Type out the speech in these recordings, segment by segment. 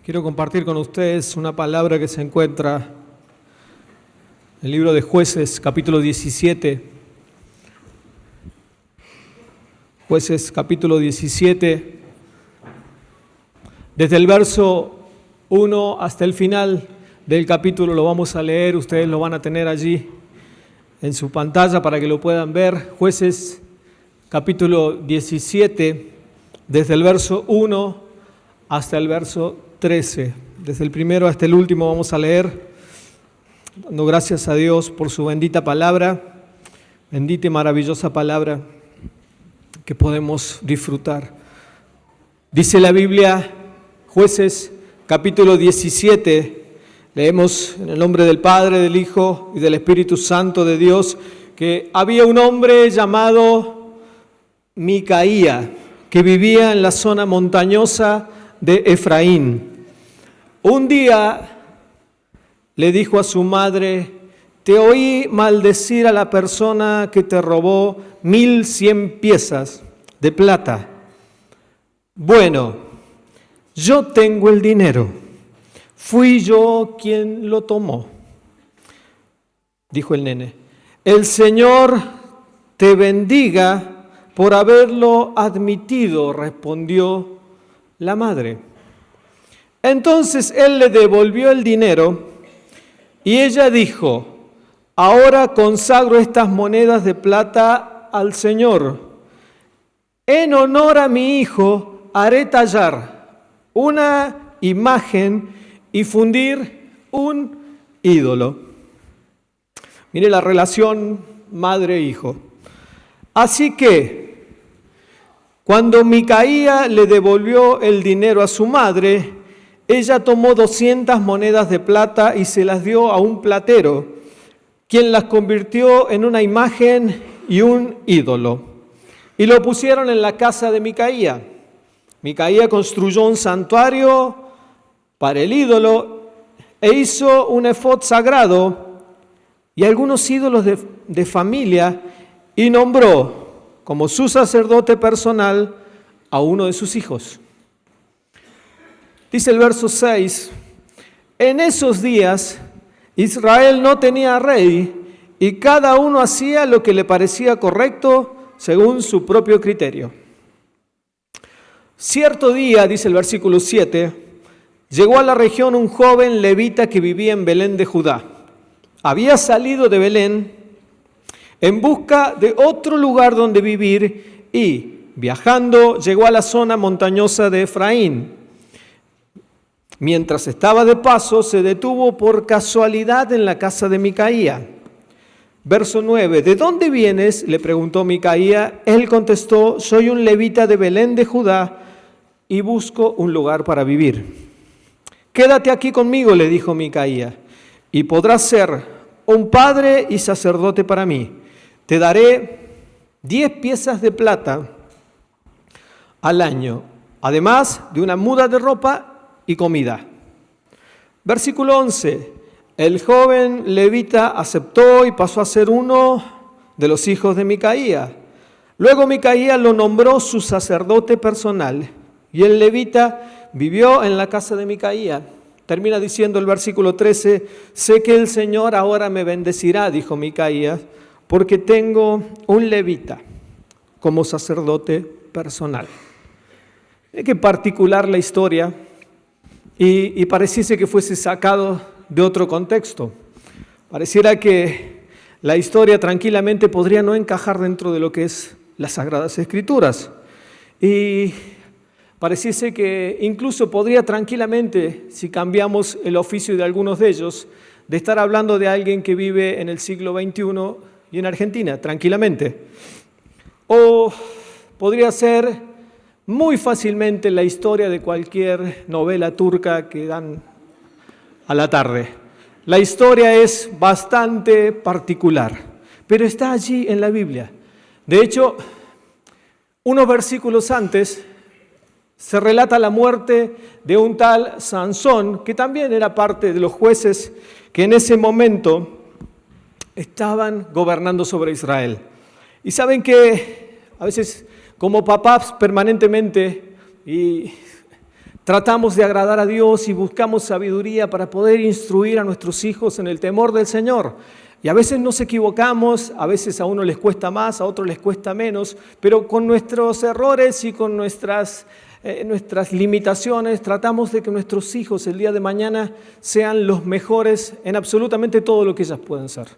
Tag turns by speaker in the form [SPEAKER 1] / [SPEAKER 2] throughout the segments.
[SPEAKER 1] Quiero compartir con ustedes una palabra que se encuentra en el libro de Jueces, capítulo 17. Jueces, capítulo 17. Desde el verso 1 hasta el final del capítulo lo vamos a leer. Ustedes lo van a tener allí en su pantalla para que lo puedan ver. Jueces, capítulo 17, desde el verso 1 hasta el verso 13. Desde el primero hasta el último vamos a leer, dando gracias a Dios por su bendita palabra, bendita y maravillosa palabra que podemos disfrutar. Dice la Biblia, Jueces, capítulo 17, leemos en el nombre del Padre, del Hijo y del Espíritu Santo de Dios, que había un hombre llamado Micaía, que vivía en la zona montañosa de Efraín. Un día le dijo a su madre: te oí maldecir a la persona que te robó 1,100 piezas de plata. Bueno, yo tengo el dinero. Fui yo quien lo tomó. Dijo el nene: el Señor te bendiga por haberlo admitido, respondió la madre. Entonces él le devolvió el dinero y ella dijo: ahora consagro estas monedas de plata al Señor. En honor a mi hijo haré tallar una imagen y fundir un ídolo. Mire la relación madre-hijo. Así que, cuando Micaía le devolvió el dinero a su madre, ella tomó 200 monedas de plata y se las dio a un platero, quien las convirtió en una imagen y un ídolo. Y lo pusieron en la casa de Micaía. Micaía construyó un santuario para el ídolo e hizo un efod sagrado y algunos ídolos de familia, y nombró como su sacerdote personal a uno de sus hijos. Dice el verso 6, en esos días Israel no tenía rey y cada uno hacía lo que le parecía correcto según su propio criterio. Cierto día, dice el versículo 7, llegó a la región un joven levita que vivía en Belén de Judá. Había salido de Belén en busca de otro lugar donde vivir y, viajando, llegó a la zona montañosa de Efraín. Mientras estaba de paso, se detuvo por casualidad en la casa de Micaía. Verso 9, ¿de dónde vienes?, le preguntó Micaía. Él contestó: soy un levita de Belén de Judá y busco un lugar para vivir. Quédate aquí conmigo, le dijo Micaía, y podrás ser un padre y sacerdote para mí. Te daré 10 piezas de plata al año, además de una muda de ropa y comida. Versículo 11. El joven levita aceptó y pasó a ser uno de los hijos de Micaía. Luego Micaía lo nombró su sacerdote personal y el levita vivió en la casa de Micaía. Termina diciendo el versículo 13, sé que el Señor ahora me bendecirá, dijo Micaía, porque tengo un levita como sacerdote personal. Qué particular la historia. Y pareciese que fuese sacado de otro contexto. Pareciera que la historia tranquilamente podría no encajar dentro de lo que es las Sagradas Escrituras. Y pareciese que incluso podría tranquilamente, si cambiamos el oficio de algunos de ellos, de estar hablando de alguien que vive en el siglo XXI y en Argentina, tranquilamente. O podría ser muy fácilmente la historia de cualquier novela turca que dan a la tarde. La historia es bastante particular, pero está allí en la Biblia. De hecho, unos versículos antes se relata la muerte de un tal Sansón, que también era parte de los jueces que en ese momento estaban gobernando sobre Israel. Y saben que a veces como papás permanentemente y tratamos de agradar a Dios y buscamos sabiduría para poder instruir a nuestros hijos en el temor del Señor. Y a veces nos equivocamos, a veces a uno les cuesta más, a otro les cuesta menos, pero con nuestros errores y con nuestras limitaciones tratamos de que nuestros hijos el día de mañana sean los mejores en absolutamente todo lo que ellas pueden ser.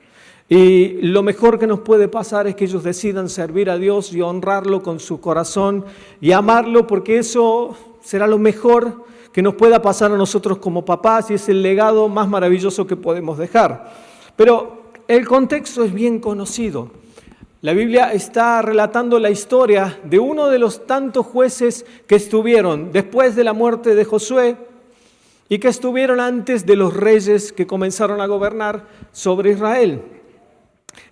[SPEAKER 1] Y lo mejor que nos puede pasar es que ellos decidan servir a Dios y honrarlo con su corazón y amarlo, porque eso será lo mejor que nos pueda pasar a nosotros como papás y es el legado más maravilloso que podemos dejar. Pero el contexto es bien conocido. La Biblia está relatando la historia de uno de los tantos jueces que estuvieron después de la muerte de Josué y que estuvieron antes de los reyes que comenzaron a gobernar sobre Israel.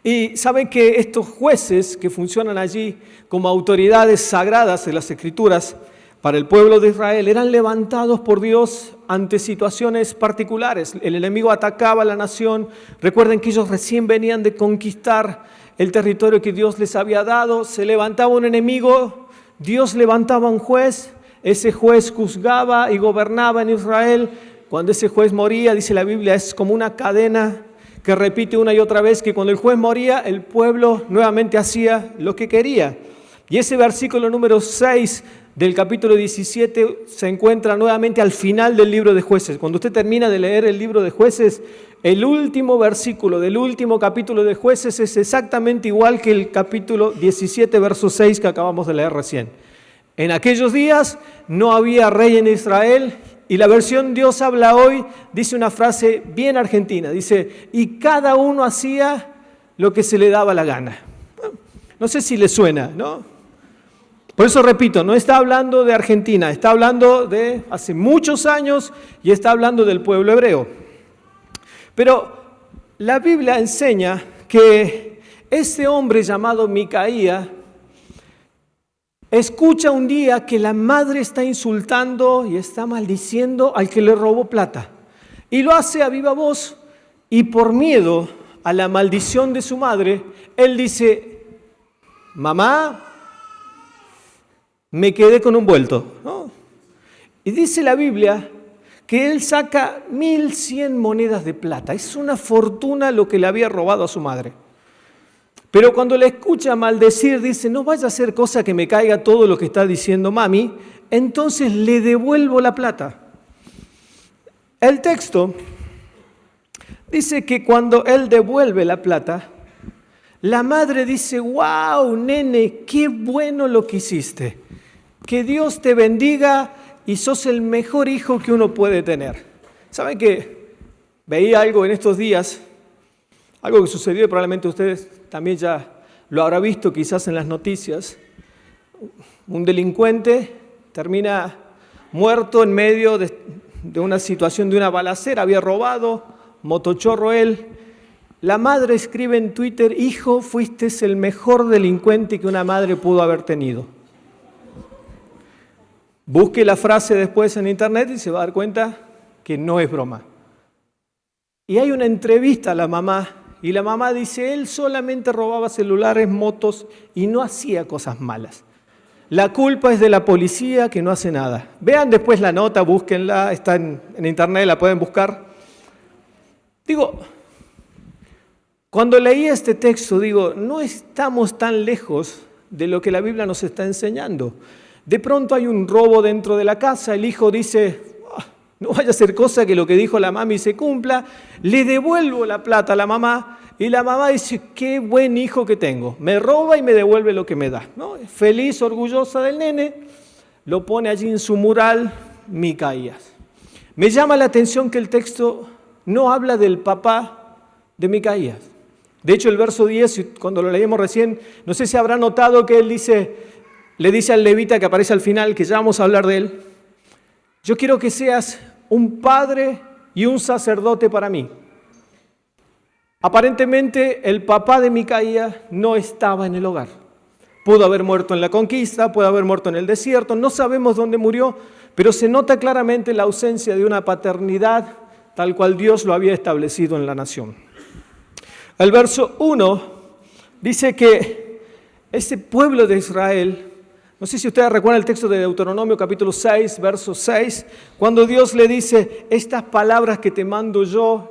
[SPEAKER 1] Y saben que estos jueces que funcionan allí como autoridades sagradas de las Escrituras para el pueblo de Israel eran levantados por Dios ante situaciones particulares. El enemigo atacaba a la nación. Recuerden que ellos recién venían de conquistar el territorio que Dios les había dado. Se levantaba un enemigo, Dios levantaba un juez, ese juez juzgaba y gobernaba en Israel. Cuando ese juez moría, dice la Biblia, es como una cadena que repite una y otra vez, que cuando el juez moría, el pueblo nuevamente hacía lo que quería. Y ese versículo número 6 del capítulo 17 se encuentra nuevamente al final del libro de Jueces. Cuando usted termina de leer el libro de Jueces, el último versículo del último capítulo de Jueces es exactamente igual que el capítulo 17, verso 6 que acabamos de leer recién. En aquellos días no había rey en Israel, y la versión Dios habla hoy dice una frase bien argentina, dice, y cada uno hacía lo que se le daba la gana. No sé si le suena, ¿no? Por eso repito, no está hablando de Argentina, está hablando de hace muchos años y está hablando del pueblo hebreo. Pero la Biblia enseña que este hombre llamado Micaía escucha un día que la madre está insultando y está maldiciendo al que le robó plata. Y lo hace a viva voz y por miedo a la maldición de su madre, él dice, mamá, me quedé con un vuelto, ¿no? Y dice la Biblia que él saca 1.100 monedas de plata. Es una fortuna lo que le había robado a su madre. Pero cuando le escucha maldecir, dice, no vaya a hacer cosa que me caiga todo lo que está diciendo mami, entonces le devuelvo la plata. El texto dice que cuando él devuelve la plata, la madre dice, wow, nene, qué bueno lo que hiciste. Que Dios te bendiga y sos el mejor hijo que uno puede tener. ¿Saben qué? Veía algo en estos días, algo que sucedió y probablemente ustedes también ya lo habrán visto quizás en las noticias. Un delincuente termina muerto en medio de una situación de una balacera, había robado, motochorro él. La madre escribe en Twitter, hijo, fuiste el mejor delincuente que una madre pudo haber tenido. Busque la frase después en internet y se va a dar cuenta que no es broma. Y hay una entrevista a la mamá y la mamá dice, él solamente robaba celulares, motos y no hacía cosas malas. La culpa es de la policía que no hace nada. Vean después la nota, búsquenla, está en internet, la pueden buscar. Digo, cuando leí este texto, digo, no estamos tan lejos de lo que la Biblia nos está enseñando. De pronto hay un robo dentro de la casa, el hijo dice, no vaya a ser cosa que lo que dijo la mami se cumpla, le devuelvo la plata a la mamá y la mamá dice, qué buen hijo que tengo, me roba y me devuelve lo que me da, ¿no? Feliz, orgullosa del nene, lo pone allí en su mural, Micaías. Me llama la atención que el texto no habla del papá de Micaías. De hecho, el verso 10, cuando lo leímos recién, no sé si habrá notado que él le dice al levita que aparece al final, que ya vamos a hablar de él, yo quiero que seas un padre y un sacerdote para mí. Aparentemente, el papá de Micaías no estaba en el hogar. Pudo haber muerto en la conquista, pudo haber muerto en el desierto, no sabemos dónde murió, pero se nota claramente la ausencia de una paternidad tal cual Dios lo había establecido en la nación. El verso 1 dice que ese pueblo de Israel No sé si ustedes recuerdan el texto de Deuteronomio capítulo 6, verso 6, cuando Dios le dice, estas palabras que te mando yo,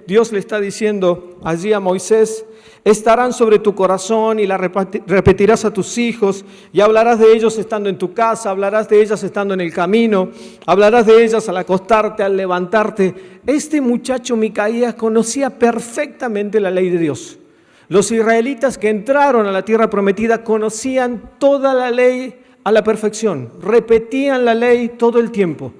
[SPEAKER 1] Dios le está diciendo allí a Moisés, estarán sobre tu corazón y las repetirás a tus hijos y hablarás de ellos estando en tu casa, hablarás de ellas estando en el camino, hablarás de ellas al acostarte, al levantarte. Este muchacho Micaías conocía perfectamente la ley de Dios. Los israelitas que entraron a la tierra prometida conocían toda la ley a la perfección, repetían la ley todo el tiempo.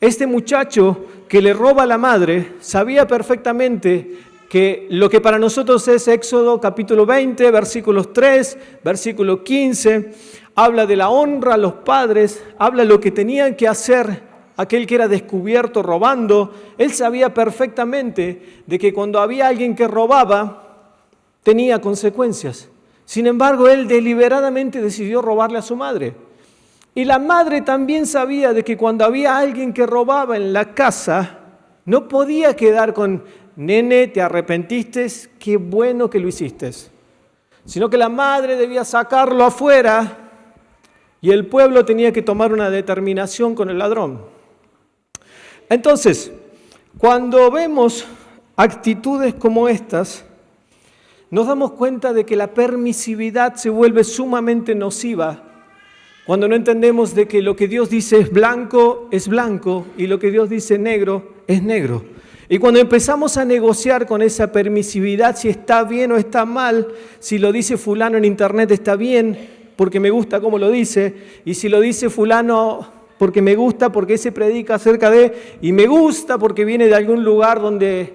[SPEAKER 1] Este muchacho que le roba a la madre sabía perfectamente que lo que para nosotros es Éxodo capítulo 20, versículos 3, versículo 15, habla de la honra a los padres, habla de lo que tenían que hacer aquel que era descubierto robando. Él sabía perfectamente de que cuando había alguien que robaba, tenía consecuencias. Sin embargo, él deliberadamente decidió robarle a su madre. Y la madre también sabía de que cuando había alguien que robaba en la casa, no podía quedar con, nene, te arrepentiste, qué bueno que lo hiciste. Sino que la madre debía sacarlo afuera y el pueblo tenía que tomar una determinación con el ladrón. Entonces, cuando vemos actitudes como estas, nos damos cuenta de que la permisividad se vuelve sumamente nociva cuando no entendemos de que lo que Dios dice es blanco y lo que Dios dice negro es negro. Y cuando empezamos a negociar con esa permisividad, si está bien o está mal, si lo dice fulano en internet está bien porque me gusta cómo lo dice, y si lo dice fulano porque me gusta porque ese predica acerca de, y me gusta porque viene de algún lugar donde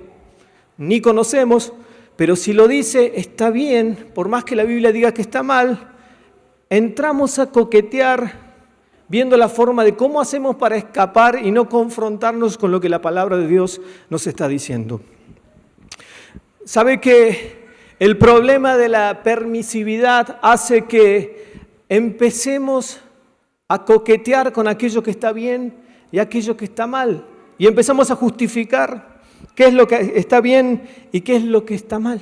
[SPEAKER 1] ni conocemos, pero si lo dice está bien, por más que la Biblia diga que está mal, entramos a coquetear viendo la forma de cómo hacemos para escapar y no confrontarnos con lo que la palabra de Dios nos está diciendo. ¿Sabe que el problema de la permisividad hace que empecemos a coquetear con aquello que está bien y aquello que está mal? Y empezamos a justificar qué es lo que está bien y qué es lo que está mal.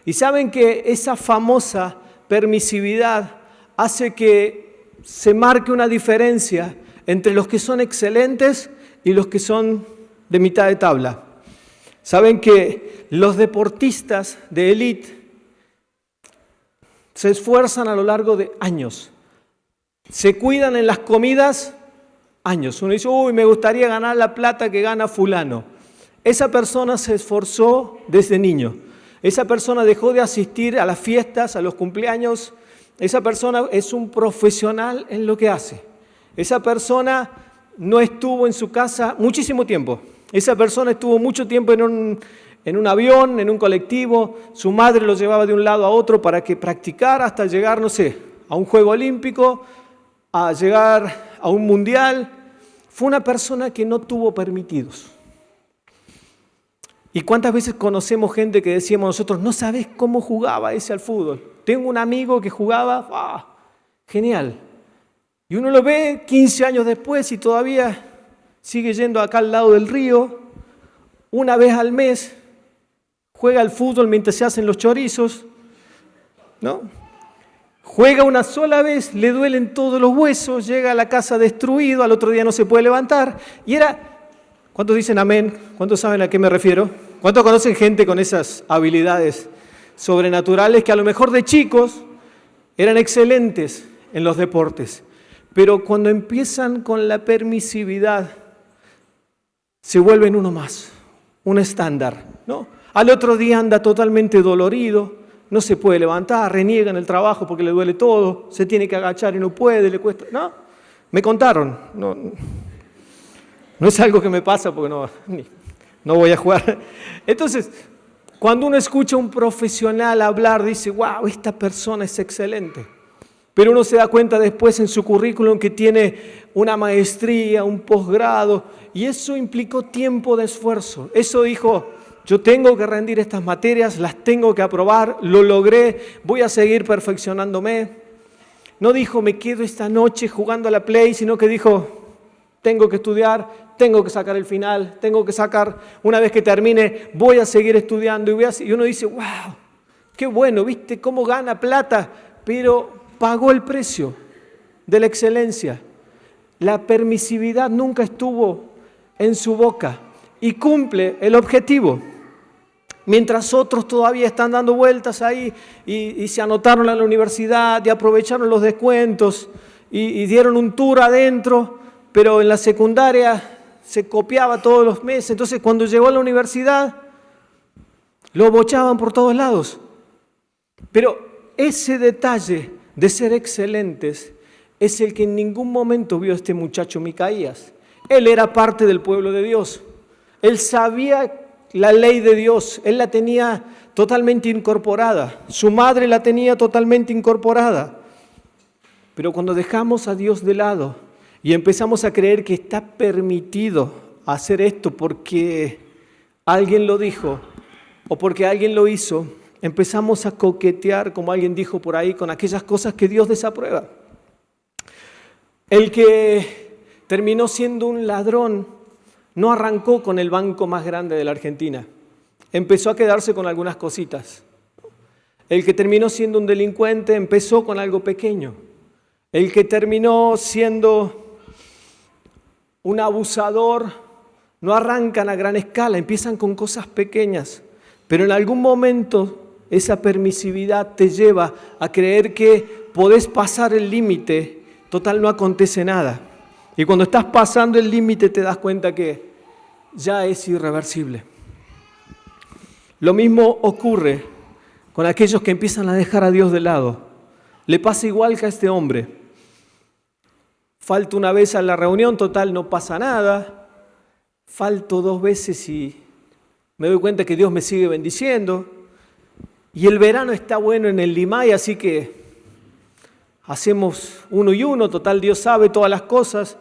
[SPEAKER 1] Y saben que esa famosa permisividad hace que se marque una diferencia entre los que son excelentes y los que son de mitad de tabla. Saben que los deportistas de élite se esfuerzan a lo largo de años. Se cuidan en las comidas años. Uno dice, me gustaría ganar la plata que gana fulano. Esa persona se esforzó desde niño. Esa persona dejó de asistir a las fiestas, a los cumpleaños. Esa persona es un profesional en lo que hace. Esa persona no estuvo en su casa muchísimo tiempo. Esa persona estuvo mucho tiempo en un avión, en un colectivo. Su madre lo llevaba de un lado a otro para que practicara hasta llegar, a un juego olímpico, a llegar a un mundial. Fue una persona que no tuvo permitidos. ¿Y cuántas veces conocemos gente que decíamos nosotros, no sabes cómo jugaba ese al fútbol? Tengo un amigo que jugaba, genial. Y uno lo ve 15 años después y todavía sigue yendo acá al lado del río, una vez al mes, juega al fútbol mientras se hacen los chorizos, ¿no? Juega una sola vez, le duelen todos los huesos, llega a la casa destruido, al otro día no se puede levantar. Y ¿cuántos dicen amén? ¿Cuántos saben a qué me refiero? ¿Cuántos conocen gente con esas habilidades sobrenaturales que a lo mejor de chicos eran excelentes en los deportes? Pero cuando empiezan con la permisividad, se vuelven uno más, un estándar, ¿no? Al otro día anda totalmente dolorido, no se puede levantar, reniega en el trabajo porque le duele todo, se tiene que agachar y no puede, le cuesta. No, me contaron, no es algo que me pasa porque no voy a jugar. Entonces, cuando uno escucha a un profesional hablar, dice, wow, esta persona es excelente. Pero uno se da cuenta después en su currículum que tiene una maestría, un posgrado, y eso implicó tiempo de esfuerzo. Eso dijo, yo tengo que rendir estas materias, las tengo que aprobar, lo logré, voy a seguir perfeccionándome. No dijo, me quedo esta noche jugando a la Play, sino que dijo, tengo que estudiar, tengo que sacar el final, tengo que sacar, una vez que termine, voy a seguir estudiando. Y uno dice, wow, qué bueno, ¿viste cómo gana plata? Pero pagó el precio. de la excelencia. La permisividad nunca estuvo en su boca y cumple el objetivo. Mientras otros todavía están dando vueltas ahí y se anotaron a la universidad y aprovecharon los descuentos y dieron un tour adentro, pero en la secundaria se copiaba todos los meses. Entonces cuando llegó a la universidad lo bochaban por todos lados. Pero ese detalle de ser excelentes es el que en ningún momento vio este muchacho Micaías. Él era parte del pueblo de Dios. Él sabía la ley de Dios, él la tenía totalmente incorporada. Su madre la tenía totalmente incorporada. Pero cuando dejamos a Dios de lado y empezamos a creer que está permitido hacer esto porque alguien lo dijo o porque alguien lo hizo, empezamos a coquetear, como alguien dijo por ahí, con aquellas cosas que Dios desaprueba. El que terminó siendo un ladrón no arrancó con el banco más grande de la Argentina. Empezó a quedarse con algunas cositas. El que terminó siendo un delincuente empezó con algo pequeño. El que terminó siendo un abusador no arrancan a gran escala, empiezan con cosas pequeñas. Pero en algún momento esa permisividad te lleva a creer que podés pasar el límite, total no acontece nada. Y cuando estás pasando el límite te das cuenta que ya es irreversible. Lo mismo ocurre con aquellos que empiezan a dejar a Dios de lado. Le pasa igual que a este hombre. Falto una vez a la reunión, total no pasa nada. Falto 2 veces y me doy cuenta que Dios me sigue bendiciendo. Y el verano está bueno en el Limay, así que hacemos 1 y 1, total Dios sabe todas las cosas.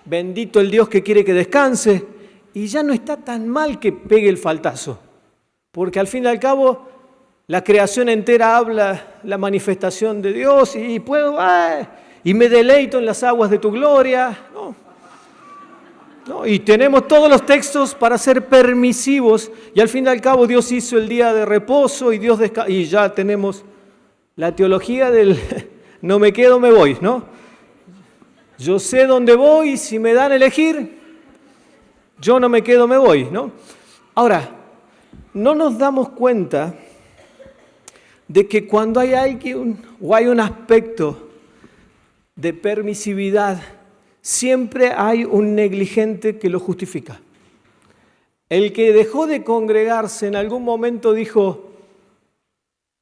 [SPEAKER 1] Bendito el Dios que quiere que descanse. Y ya no está tan mal que pegue el faltazo. Porque al fin y al cabo, la creación entera habla la manifestación de Dios y puedo, y me deleito en las aguas de tu gloria. No, y tenemos todos los textos para ser permisivos y al fin y al cabo Dios hizo el día de reposo y ya tenemos la teología del no me quedo, me voy, ¿no? Yo sé dónde voy y si me dan a elegir, yo no me quedo, me voy, ¿no? Ahora, no nos damos cuenta de que cuando hay alguien o hay un aspecto de permisividad, siempre hay un negligente que lo justifica. El que dejó de congregarse en algún momento dijo,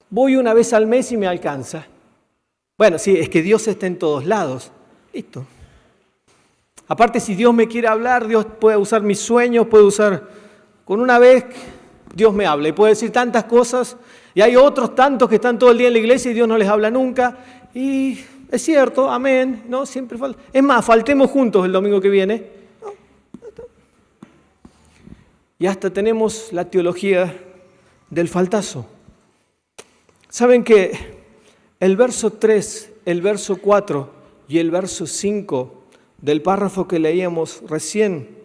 [SPEAKER 1] voy una vez al mes y me alcanza. Bueno, sí, es que Dios está en todos lados. Listo. Aparte, si Dios me quiere hablar, Dios puede usar mis sueños, puede usar, con una vez Dios me habla y puede decir tantas cosas. Y hay otros tantos que están todo el día en la iglesia y Dios no les habla nunca. Y es cierto, amén, ¿no? Siempre falta. Es más, faltemos juntos el domingo que viene. ¿No? Y hasta tenemos la teología del faltazo. ¿Saben que el verso 3, el verso 4 y el verso 5 del párrafo que leíamos recién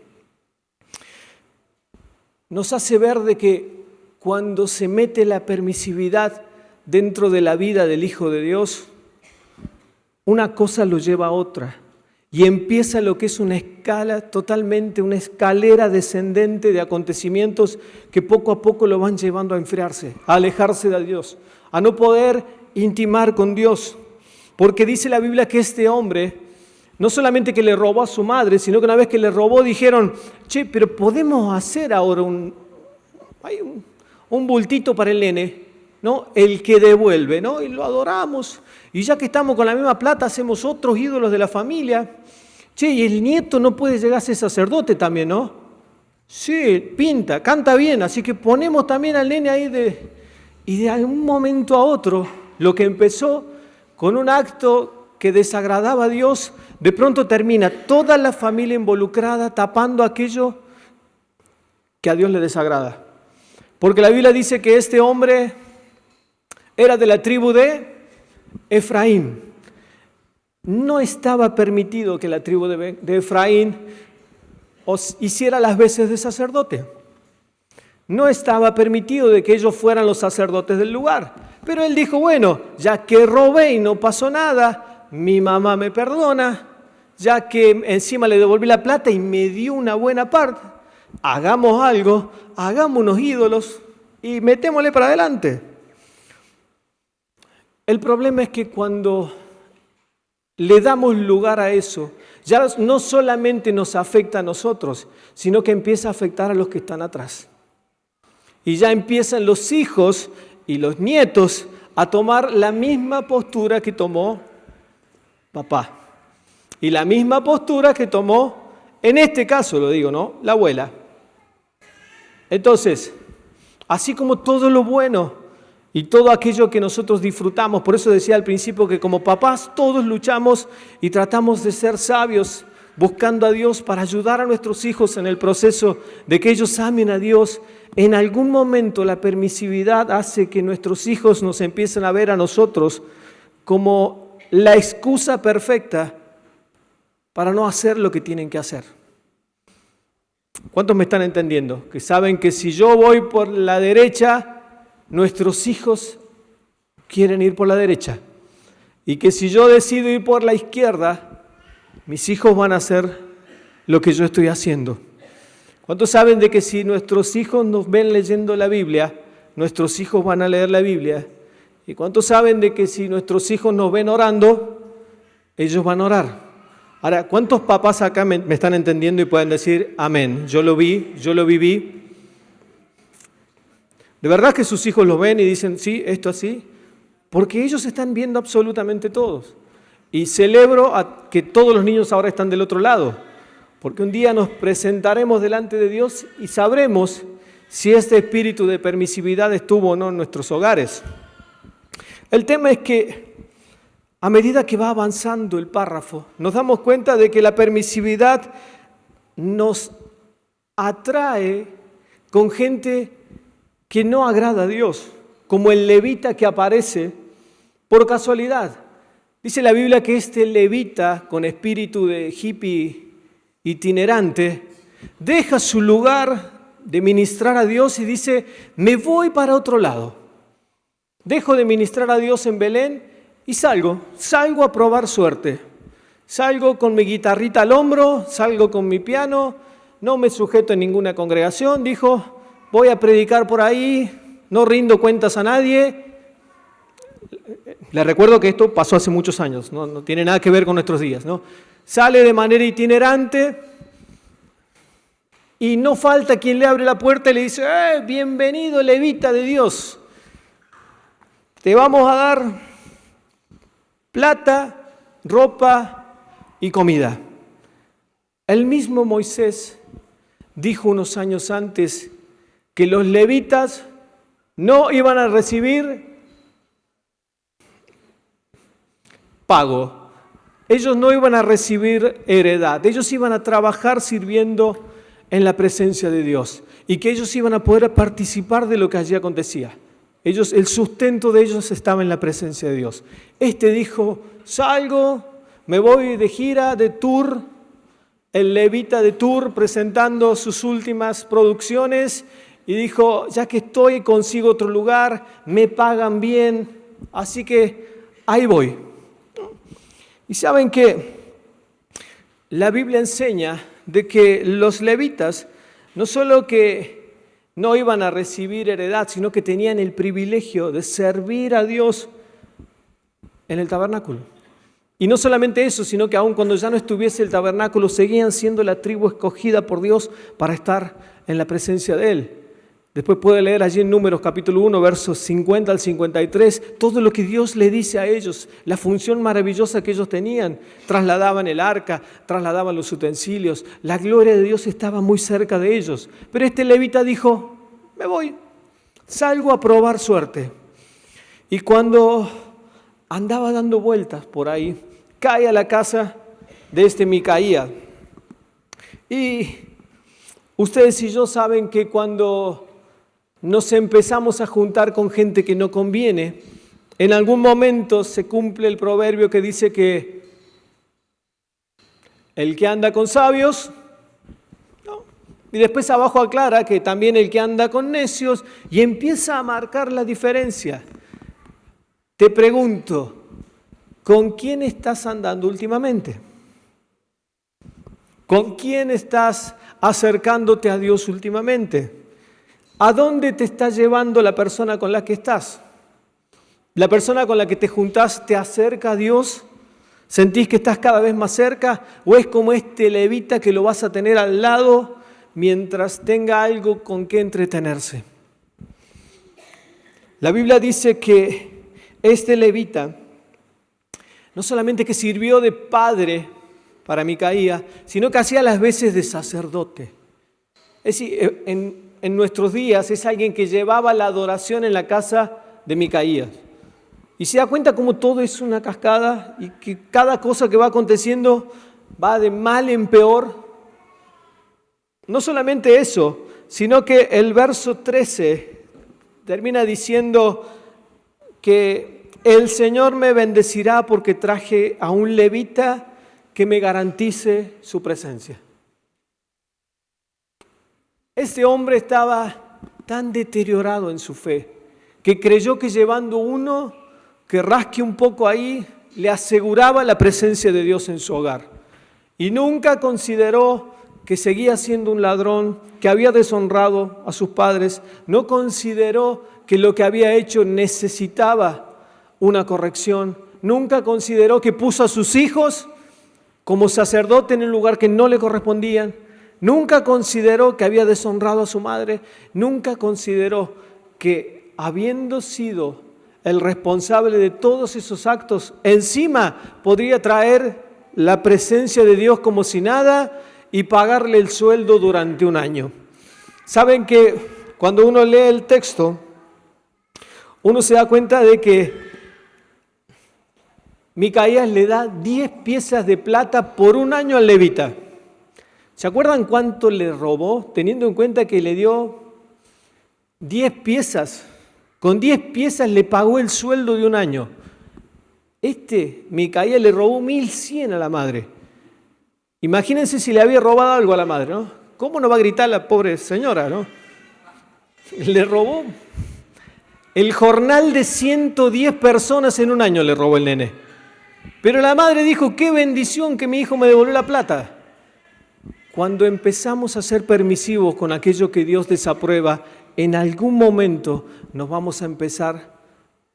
[SPEAKER 1] nos hace ver de que cuando se mete la permisividad dentro de la vida del Hijo de Dios, una cosa lo lleva a otra y empieza lo que es una escala totalmente, una escalera descendente de acontecimientos que poco a poco lo van llevando a enfriarse, a alejarse de Dios, a no poder intimar con Dios. Porque dice la Biblia que este hombre, no solamente que le robó a su madre, sino que una vez que le robó dijeron, che, pero podemos hacer ahora un bultito para el nene, ¿no? El que devuelve, ¿no? Y lo adoramos. Y ya que estamos con la misma plata, hacemos otros ídolos de la familia. Che, y el nieto no puede llegar a ser sacerdote también, ¿no? Sí, pinta, canta bien, así que ponemos también al nene ahí y de un momento a otro, lo que empezó con un acto que desagradaba a Dios, de pronto termina toda la familia involucrada tapando aquello que a Dios le desagrada. Porque la Biblia dice que este hombre era de la tribu de Efraín. No estaba permitido que la tribu de Efraín hiciera las veces de sacerdote. No estaba permitido de que ellos fueran los sacerdotes del lugar. Pero él dijo, bueno, ya que robé y no pasó nada, mi mamá me perdona, ya que encima le devolví la plata y me dio una buena parte. Hagamos algo, hagamos unos ídolos y metémosle para adelante. El problema es que cuando le damos lugar a eso, ya no solamente nos afecta a nosotros, sino que empieza a afectar a los que están atrás. Y ya empiezan los hijos y los nietos a tomar la misma postura que tomó papá. Y la misma postura que tomó, en este caso lo digo, ¿no?, la abuela. Entonces, así como todo lo bueno y todo aquello que nosotros disfrutamos, por eso decía al principio que como papás todos luchamos y tratamos de ser sabios, buscando a Dios para ayudar a nuestros hijos en el proceso de que ellos amen a Dios. En algún momento la permisividad hace que nuestros hijos nos empiecen a ver a nosotros como la excusa perfecta para no hacer lo que tienen que hacer. ¿Cuántos me están entendiendo? Que saben que si yo voy por la derecha, nuestros hijos quieren ir por la derecha. Y que si yo decido ir por la izquierda, mis hijos van a hacer lo que yo estoy haciendo. ¿Cuántos saben de que si nuestros hijos nos ven leyendo la Biblia, nuestros hijos van a leer la Biblia? ¿Y cuántos saben de que si nuestros hijos nos ven orando, ellos van a orar? Ahora, ¿cuántos papás acá me están entendiendo y pueden decir amén? Yo lo vi, yo lo viví. ¿De verdad que sus hijos lo ven y dicen, sí, esto así? Porque ellos están viendo absolutamente todos. Y celebro que todos los niños ahora están del otro lado, porque un día nos presentaremos delante de Dios y sabremos si este espíritu de permisividad estuvo o no en nuestros hogares. El tema es que a medida que va avanzando el párrafo, nos damos cuenta de que la permisividad nos atrae con gente que no agrada a Dios, como el levita que aparece por casualidad. Dice la Biblia que este levita, con espíritu de hippie itinerante, deja su lugar de ministrar a Dios y dice, me voy para otro lado. Dejo de ministrar a Dios en Belén y salgo a probar suerte. Salgo con mi guitarrita al hombro, salgo con mi piano, no me sujeto en ninguna congregación, dijo, voy a predicar por ahí, no rindo cuentas a nadie. Les recuerdo que esto pasó hace muchos años, no tiene nada que ver con nuestros días, ¿no? Sale de manera itinerante y no falta quien le abre la puerta y le dice, bienvenido levita de Dios, te vamos a dar plata, ropa y comida. El mismo Moisés dijo unos años antes que los levitas no iban a recibir pago. Ellos no iban a recibir heredad. Ellos iban a trabajar sirviendo en la presencia de Dios y que ellos iban a poder participar de lo que allí acontecía. El sustento de ellos estaba en la presencia de Dios. Este dijo, salgo, me voy de gira, de tour, el levita de tour presentando sus últimas producciones y dijo, ya que estoy, consigo otro lugar, me pagan bien, así que ahí voy. Y saben que la Biblia enseña de que los levitas no solo que no iban a recibir heredad, sino que tenían el privilegio de servir a Dios en el tabernáculo. Y no solamente eso, sino que aun cuando ya no estuviese el tabernáculo, seguían siendo la tribu escogida por Dios para estar en la presencia de Él. Después puede leer allí en Números capítulo 1, versos 50 al 53, todo lo que Dios le dice a ellos, la función maravillosa que ellos tenían. Trasladaban el arca, trasladaban los utensilios, la gloria de Dios estaba muy cerca de ellos. Pero este levita dijo, me voy, salgo a probar suerte. Y cuando andaba dando vueltas por ahí, cae a la casa de este Micaía. Y ustedes y yo saben que cuando nos empezamos a juntar con gente que no conviene, en algún momento se cumple el proverbio que dice que el que anda con sabios, ¿no? Y después abajo aclara que también el que anda con necios, y empieza a marcar la diferencia. Te pregunto, ¿con quién estás andando últimamente? ¿Con quién estás acercándote a Dios últimamente? ¿A dónde te está llevando la persona con la que estás? ¿La persona con la que te juntás te acerca a Dios? ¿Sentís que estás cada vez más cerca? ¿O es como este levita que lo vas a tener al lado mientras tenga algo con qué entretenerse? La Biblia dice que este levita no solamente que sirvió de padre para Micaía, sino que hacía las veces de sacerdote. Es decir, en nuestros días es alguien que llevaba la adoración en la casa de Micaías. Y se da cuenta cómo todo es una cascada y que cada cosa que va aconteciendo va de mal en peor. No solamente eso, sino que el verso 13 termina diciendo que el Señor me bendecirá porque traje a un levita que me garantice su presencia. Este hombre estaba tan deteriorado en su fe que creyó que llevando uno que rasque un poco ahí le aseguraba la presencia de Dios en su hogar. Y nunca consideró que seguía siendo un ladrón, que había deshonrado a sus padres. No consideró que lo que había hecho necesitaba una corrección. Nunca consideró que puso a sus hijos como sacerdote en un lugar que no le correspondían. Nunca consideró que había deshonrado a su madre. Nunca consideró que habiendo sido el responsable de todos esos actos, encima podría traer la presencia de Dios como si nada y pagarle el sueldo durante un año. Saben que cuando uno lee el texto, uno se da cuenta de que Micaías le da 10 piezas de plata por un año al levita. ¿Se acuerdan cuánto le robó? Teniendo en cuenta que le dio 10 piezas. Con 10 piezas le pagó el sueldo de un año. Micaías le robó 1.100 a la madre. Imagínense si le había robado algo a la madre, ¿no? ¿Cómo no va a gritar la pobre señora, no? Le robó el jornal de 110 personas en un año, le robó el nene. Pero la madre dijo, qué bendición que mi hijo me devolvió la plata. Cuando empezamos a ser permisivos con aquello que Dios desaprueba, en algún momento nos vamos a empezar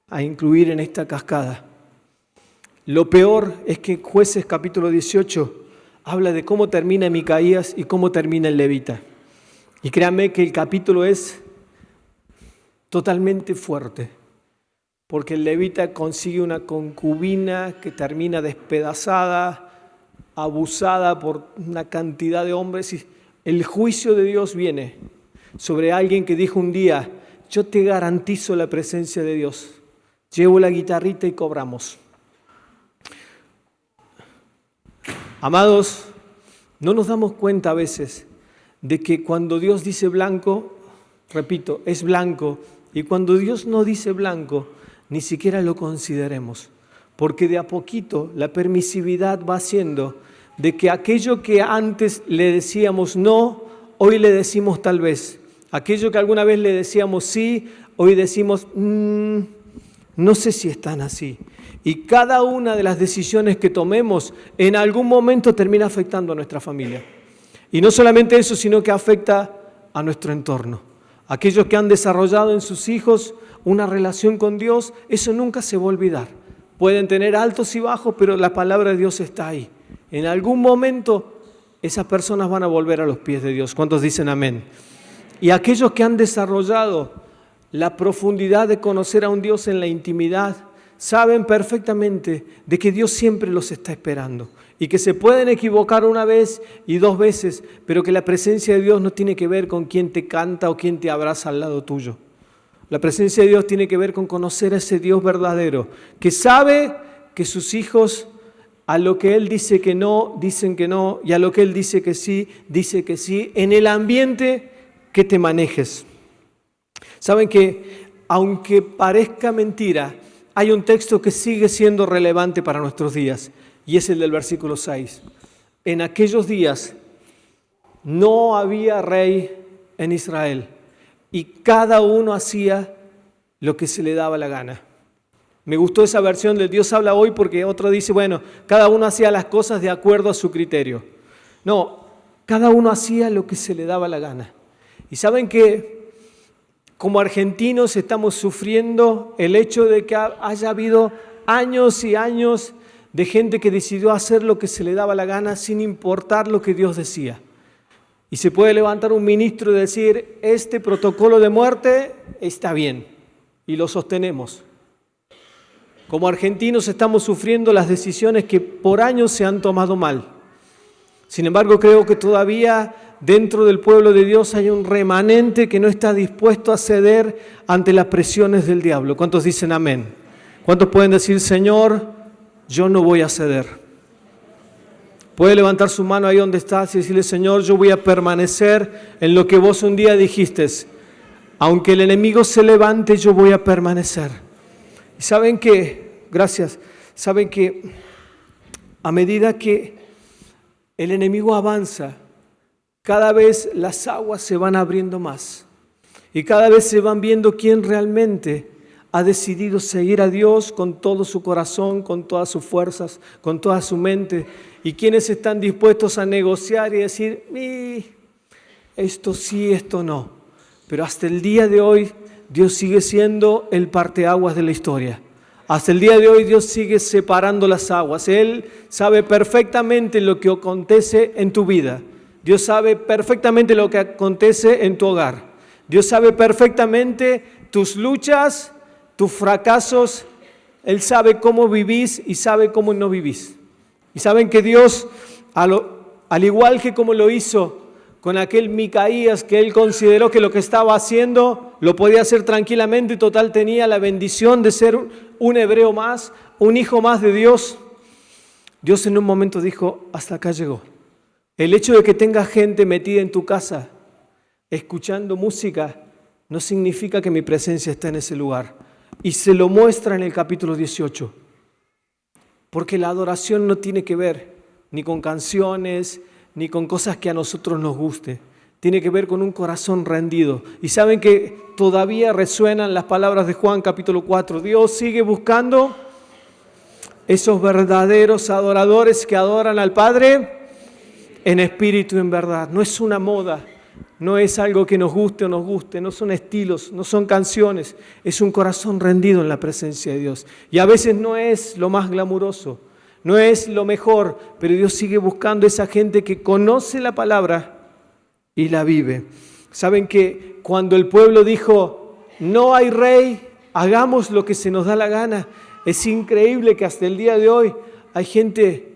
[SPEAKER 1] a incluir en esta cascada. Lo peor es que Jueces capítulo 18 habla de cómo termina Micaías y cómo termina el levita. Y créanme que el capítulo es totalmente fuerte, porque el levita consigue una concubina que termina despedazada, abusada por una cantidad de hombres, y el juicio de Dios viene sobre alguien que dijo un día, yo te garantizo la presencia de Dios, llevo la guitarrita y cobramos. Amados, no nos damos cuenta a veces de que cuando Dios dice blanco, repito, es blanco, y cuando Dios no dice blanco, ni siquiera lo consideremos, porque de a poquito la permisividad va haciendo de que aquello que antes le decíamos no, hoy le decimos tal vez. Aquello que alguna vez le decíamos sí, hoy decimos no sé si es tan así. Y cada una de las decisiones que tomemos en algún momento termina afectando a nuestra familia. Y no solamente eso, sino que afecta a nuestro entorno. Aquellos que han desarrollado en sus hijos una relación con Dios, eso nunca se va a olvidar. Pueden tener altos y bajos, pero la palabra de Dios está ahí. En algún momento esas personas van a volver a los pies de Dios. ¿Cuántos dicen amén? Y aquellos que han desarrollado la profundidad de conocer a un Dios en la intimidad, saben perfectamente de que Dios siempre los está esperando y que se pueden equivocar una vez y dos veces, pero que la presencia de Dios no tiene que ver con quién te canta o quién te abraza al lado tuyo. La presencia de Dios tiene que ver con conocer a ese Dios verdadero, que sabe que sus hijos a lo que Él dice que no, dicen que no, y a lo que Él dice que sí, dice que sí, en el ambiente que te manejes. Saben que, aunque parezca mentira, hay un texto que sigue siendo relevante para nuestros días, y es el del versículo 6. En aquellos días no había rey en Israel, y cada uno hacía lo que se le daba la gana. Me gustó esa versión de Dios habla hoy porque otro dice, bueno, cada uno hacía las cosas de acuerdo a su criterio. No, cada uno hacía lo que se le daba la gana. Y saben que como argentinos estamos sufriendo el hecho de que haya habido años y años de gente que decidió hacer lo que se le daba la gana sin importar lo que Dios decía. Y se puede levantar un ministro y decir, este protocolo de muerte está bien, y lo sostenemos. Como argentinos estamos sufriendo las decisiones que por años se han tomado mal. Sin embargo, creo que todavía dentro del pueblo de Dios hay un remanente que no está dispuesto a ceder ante las presiones del diablo. ¿Cuántos dicen amén? ¿Cuántos pueden decir, Señor, yo no voy a ceder? Puede levantar su mano ahí donde estás y decirle, Señor, yo voy a permanecer en lo que vos un día dijiste. Aunque el enemigo se levante, yo voy a permanecer. Y saben que, gracias, saben que a medida que el enemigo avanza, cada vez las aguas se van abriendo más. Y cada vez se van viendo quién realmente ha decidido seguir a Dios con todo su corazón, con todas sus fuerzas, con toda su mente. Y quienes están dispuestos a negociar y decir, esto sí, esto no. Pero hasta el día de hoy, Dios sigue siendo el parteaguas de la historia. Hasta el día de hoy, Dios sigue separando las aguas. Él sabe perfectamente lo que acontece en tu vida. Dios sabe perfectamente lo que acontece en tu hogar. Dios sabe perfectamente tus luchas, tus fracasos. Él sabe cómo vivís y sabe cómo no vivís. Y saben que Dios, al igual que como lo hizo con aquel Micaías, que él consideró que lo que estaba haciendo lo podía hacer tranquilamente y total tenía la bendición de ser un hebreo más, un hijo más de Dios. Dios en un momento dijo, hasta acá llegó. El hecho de que tengas gente metida en tu casa, escuchando música, no significa que mi presencia está en ese lugar. Y se lo muestra en el capítulo 18. Porque la adoración no tiene que ver ni con canciones, ni con cosas que a nosotros nos guste. Tiene que ver con un corazón rendido. Y saben que todavía resuenan las palabras de Juan capítulo 4. Dios sigue buscando esos verdaderos adoradores que adoran al Padre en espíritu y en verdad. No es una moda, no es algo que nos guste o nos guste, no son estilos, no son canciones. Es un corazón rendido en la presencia de Dios. Y a veces no es lo más glamuroso, no es lo mejor, pero Dios sigue buscando esa gente que conoce la palabra y la vive. Saben que cuando el pueblo dijo, no hay rey, hagamos lo que se nos da la gana, es increíble que hasta el día de hoy hay gente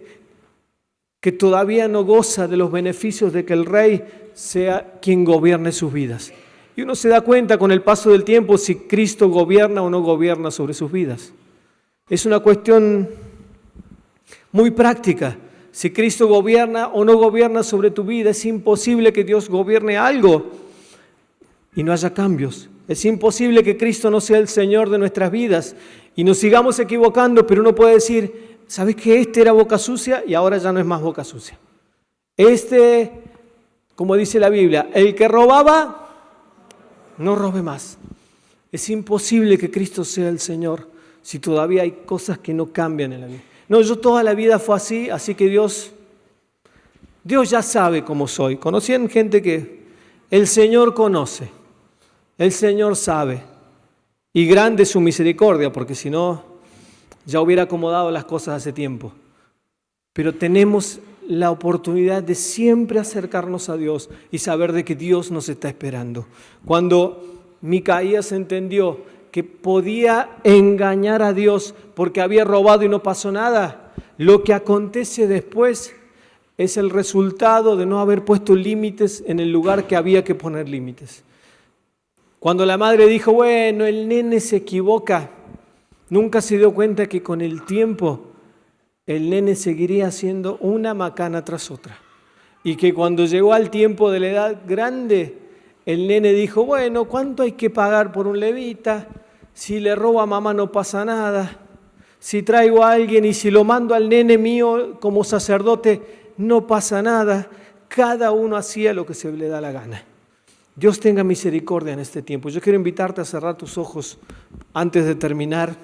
[SPEAKER 1] que todavía no goza de los beneficios de que el rey sea quien gobierne sus vidas. Y uno se da cuenta con el paso del tiempo si Cristo gobierna o no gobierna sobre sus vidas. Es una cuestión muy práctica. Si Cristo gobierna o no gobierna sobre tu vida, es imposible que Dios gobierne algo y no haya cambios. Es imposible que Cristo no sea el Señor de nuestras vidas y nos sigamos equivocando, pero uno puede decir, ¿sabes que este era boca sucia y ahora ya no es más boca sucia? Como dice la Biblia, el que robaba, no robe más. Es imposible que Cristo sea el Señor si todavía hay cosas que no cambian en la vida. No, yo toda la vida fue así que Dios ya sabe cómo soy. Conocían gente que el Señor conoce, el Señor sabe. Y grande es su misericordia, porque si no, ya hubiera acomodado las cosas hace tiempo. Pero tenemos la oportunidad de siempre acercarnos a Dios y saber de que Dios nos está esperando. Cuando Micaías entendió que podía engañar a Dios porque había robado y no pasó nada, lo que acontece después es el resultado de no haber puesto límites en el lugar que había que poner límites. Cuando la madre dijo, bueno, el nene se equivoca, nunca se dio cuenta que con el tiempo el nene seguiría haciendo una macana tras otra. Y que cuando llegó al tiempo de la edad grande, el nene dijo, bueno, ¿cuánto hay que pagar por un levita? Si le robo a mamá no pasa nada. Si traigo a alguien y si lo mando al nene mío como sacerdote, no pasa nada. Cada uno hacía lo que se le da la gana. Dios tenga misericordia en este tiempo. Yo quiero invitarte a cerrar tus ojos antes de terminar.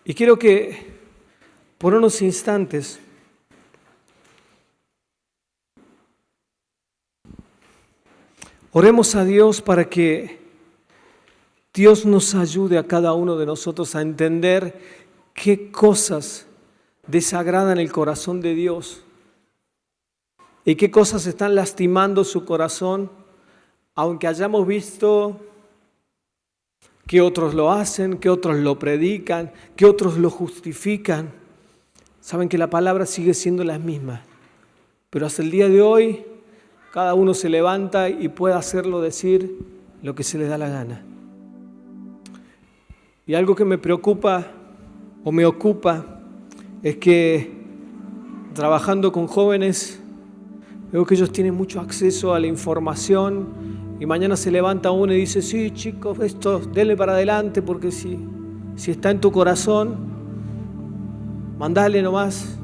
[SPEAKER 1] Y quiero que por unos instantes oremos a Dios para que Dios nos ayude a cada uno de nosotros a entender qué cosas desagradan el corazón de Dios y qué cosas están lastimando su corazón, aunque hayamos visto que otros lo hacen, que otros lo predican, que otros lo justifican. Saben que la palabra sigue siendo la misma, pero hasta el día de hoy cada uno se levanta y puede hacerlo decir lo que se le da la gana. Y algo que me preocupa o me ocupa es que trabajando con jóvenes veo que ellos tienen mucho acceso a la información y mañana se levanta uno y dice, sí chicos, esto denle para adelante porque si está en tu corazón, mandale nomás.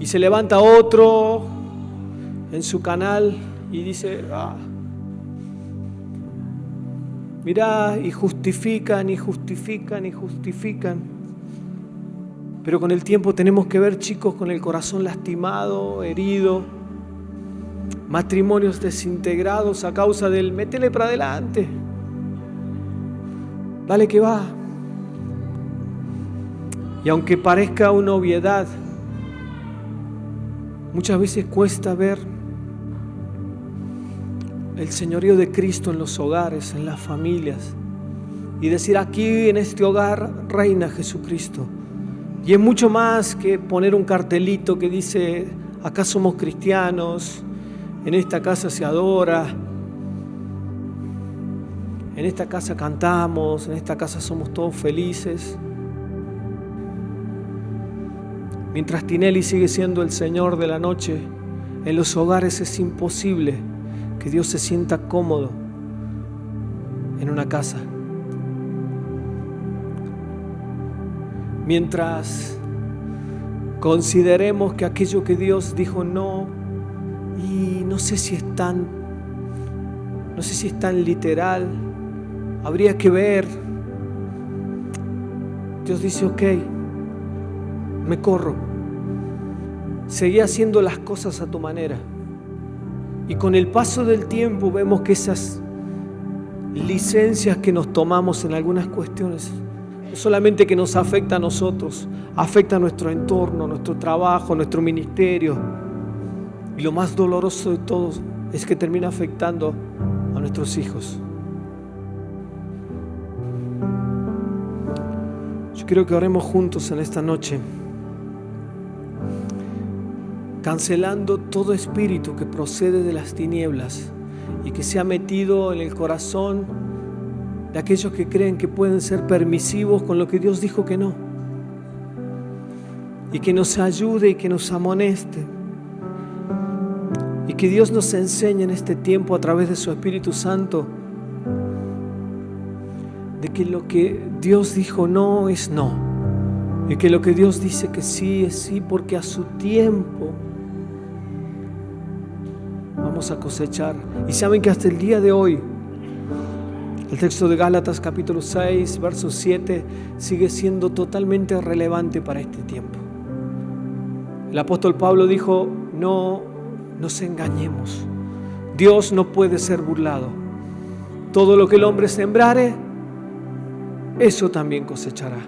[SPEAKER 1] Y se levanta otro en su canal y dice, mirá, y justifican, y justifican, y justifican. Pero con el tiempo tenemos que ver chicos con el corazón lastimado, herido, matrimonios desintegrados a causa del métele para adelante, dale que va. Y aunque parezca una obviedad, muchas veces cuesta ver el señorío de Cristo en los hogares, en las familias, y decir aquí en este hogar reina Jesucristo. Y es mucho más que poner un cartelito que dice acá somos cristianos, en esta casa se adora, en esta casa cantamos, en esta casa somos todos felices. Mientras Tinelli sigue siendo el Señor de la noche, en los hogares es imposible que Dios se sienta cómodo en una casa. Mientras consideremos que aquello que Dios dijo no, y no sé si es tan literal, habría que ver. Dios dice, ok, me corro. Seguí haciendo las cosas a tu manera. Y con el paso del tiempo vemos que esas licencias que nos tomamos en algunas cuestiones, no solamente que nos afecta a nosotros, afecta a nuestro entorno, nuestro trabajo, nuestro ministerio. Y lo más doloroso de todo es que termina afectando a nuestros hijos. Yo quiero que oremos juntos en esta noche, cancelando todo espíritu que procede de las tinieblas y que se ha metido en el corazón de aquellos que creen que pueden ser permisivos con lo que Dios dijo que no. Y que nos ayude y que nos amoneste. Y que Dios nos enseñe en este tiempo a través de su Espíritu Santo de que lo que Dios dijo no es no. Y que lo que Dios dice que sí es sí, porque a su tiempo vamos a cosechar. Y saben que hasta el día de hoy, el texto de Gálatas capítulo 6, verso 7, sigue siendo totalmente relevante para este tiempo. El apóstol Pablo dijo, no nos engañemos. Dios no puede ser burlado. Todo lo que el hombre sembrare, eso también cosechará.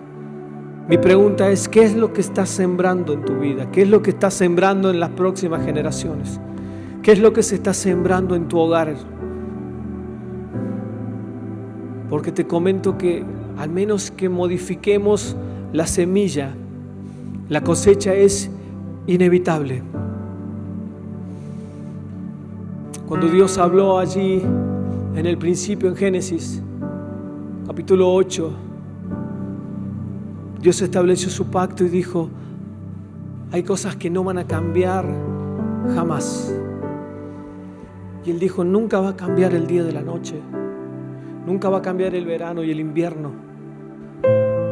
[SPEAKER 1] Mi pregunta es, ¿qué es lo que estás sembrando en tu vida? ¿Qué es lo que estás sembrando en las próximas generaciones? ¿Qué es lo que se está sembrando en tu hogar? Porque te comento que al menos que modifiquemos la semilla, la cosecha es inevitable. Cuando Dios habló allí en el principio en Génesis, capítulo 8, Dios estableció su pacto y dijo, hay cosas que no van a cambiar jamás. Y Él dijo, nunca va a cambiar el día de la noche, nunca va a cambiar el verano y el invierno,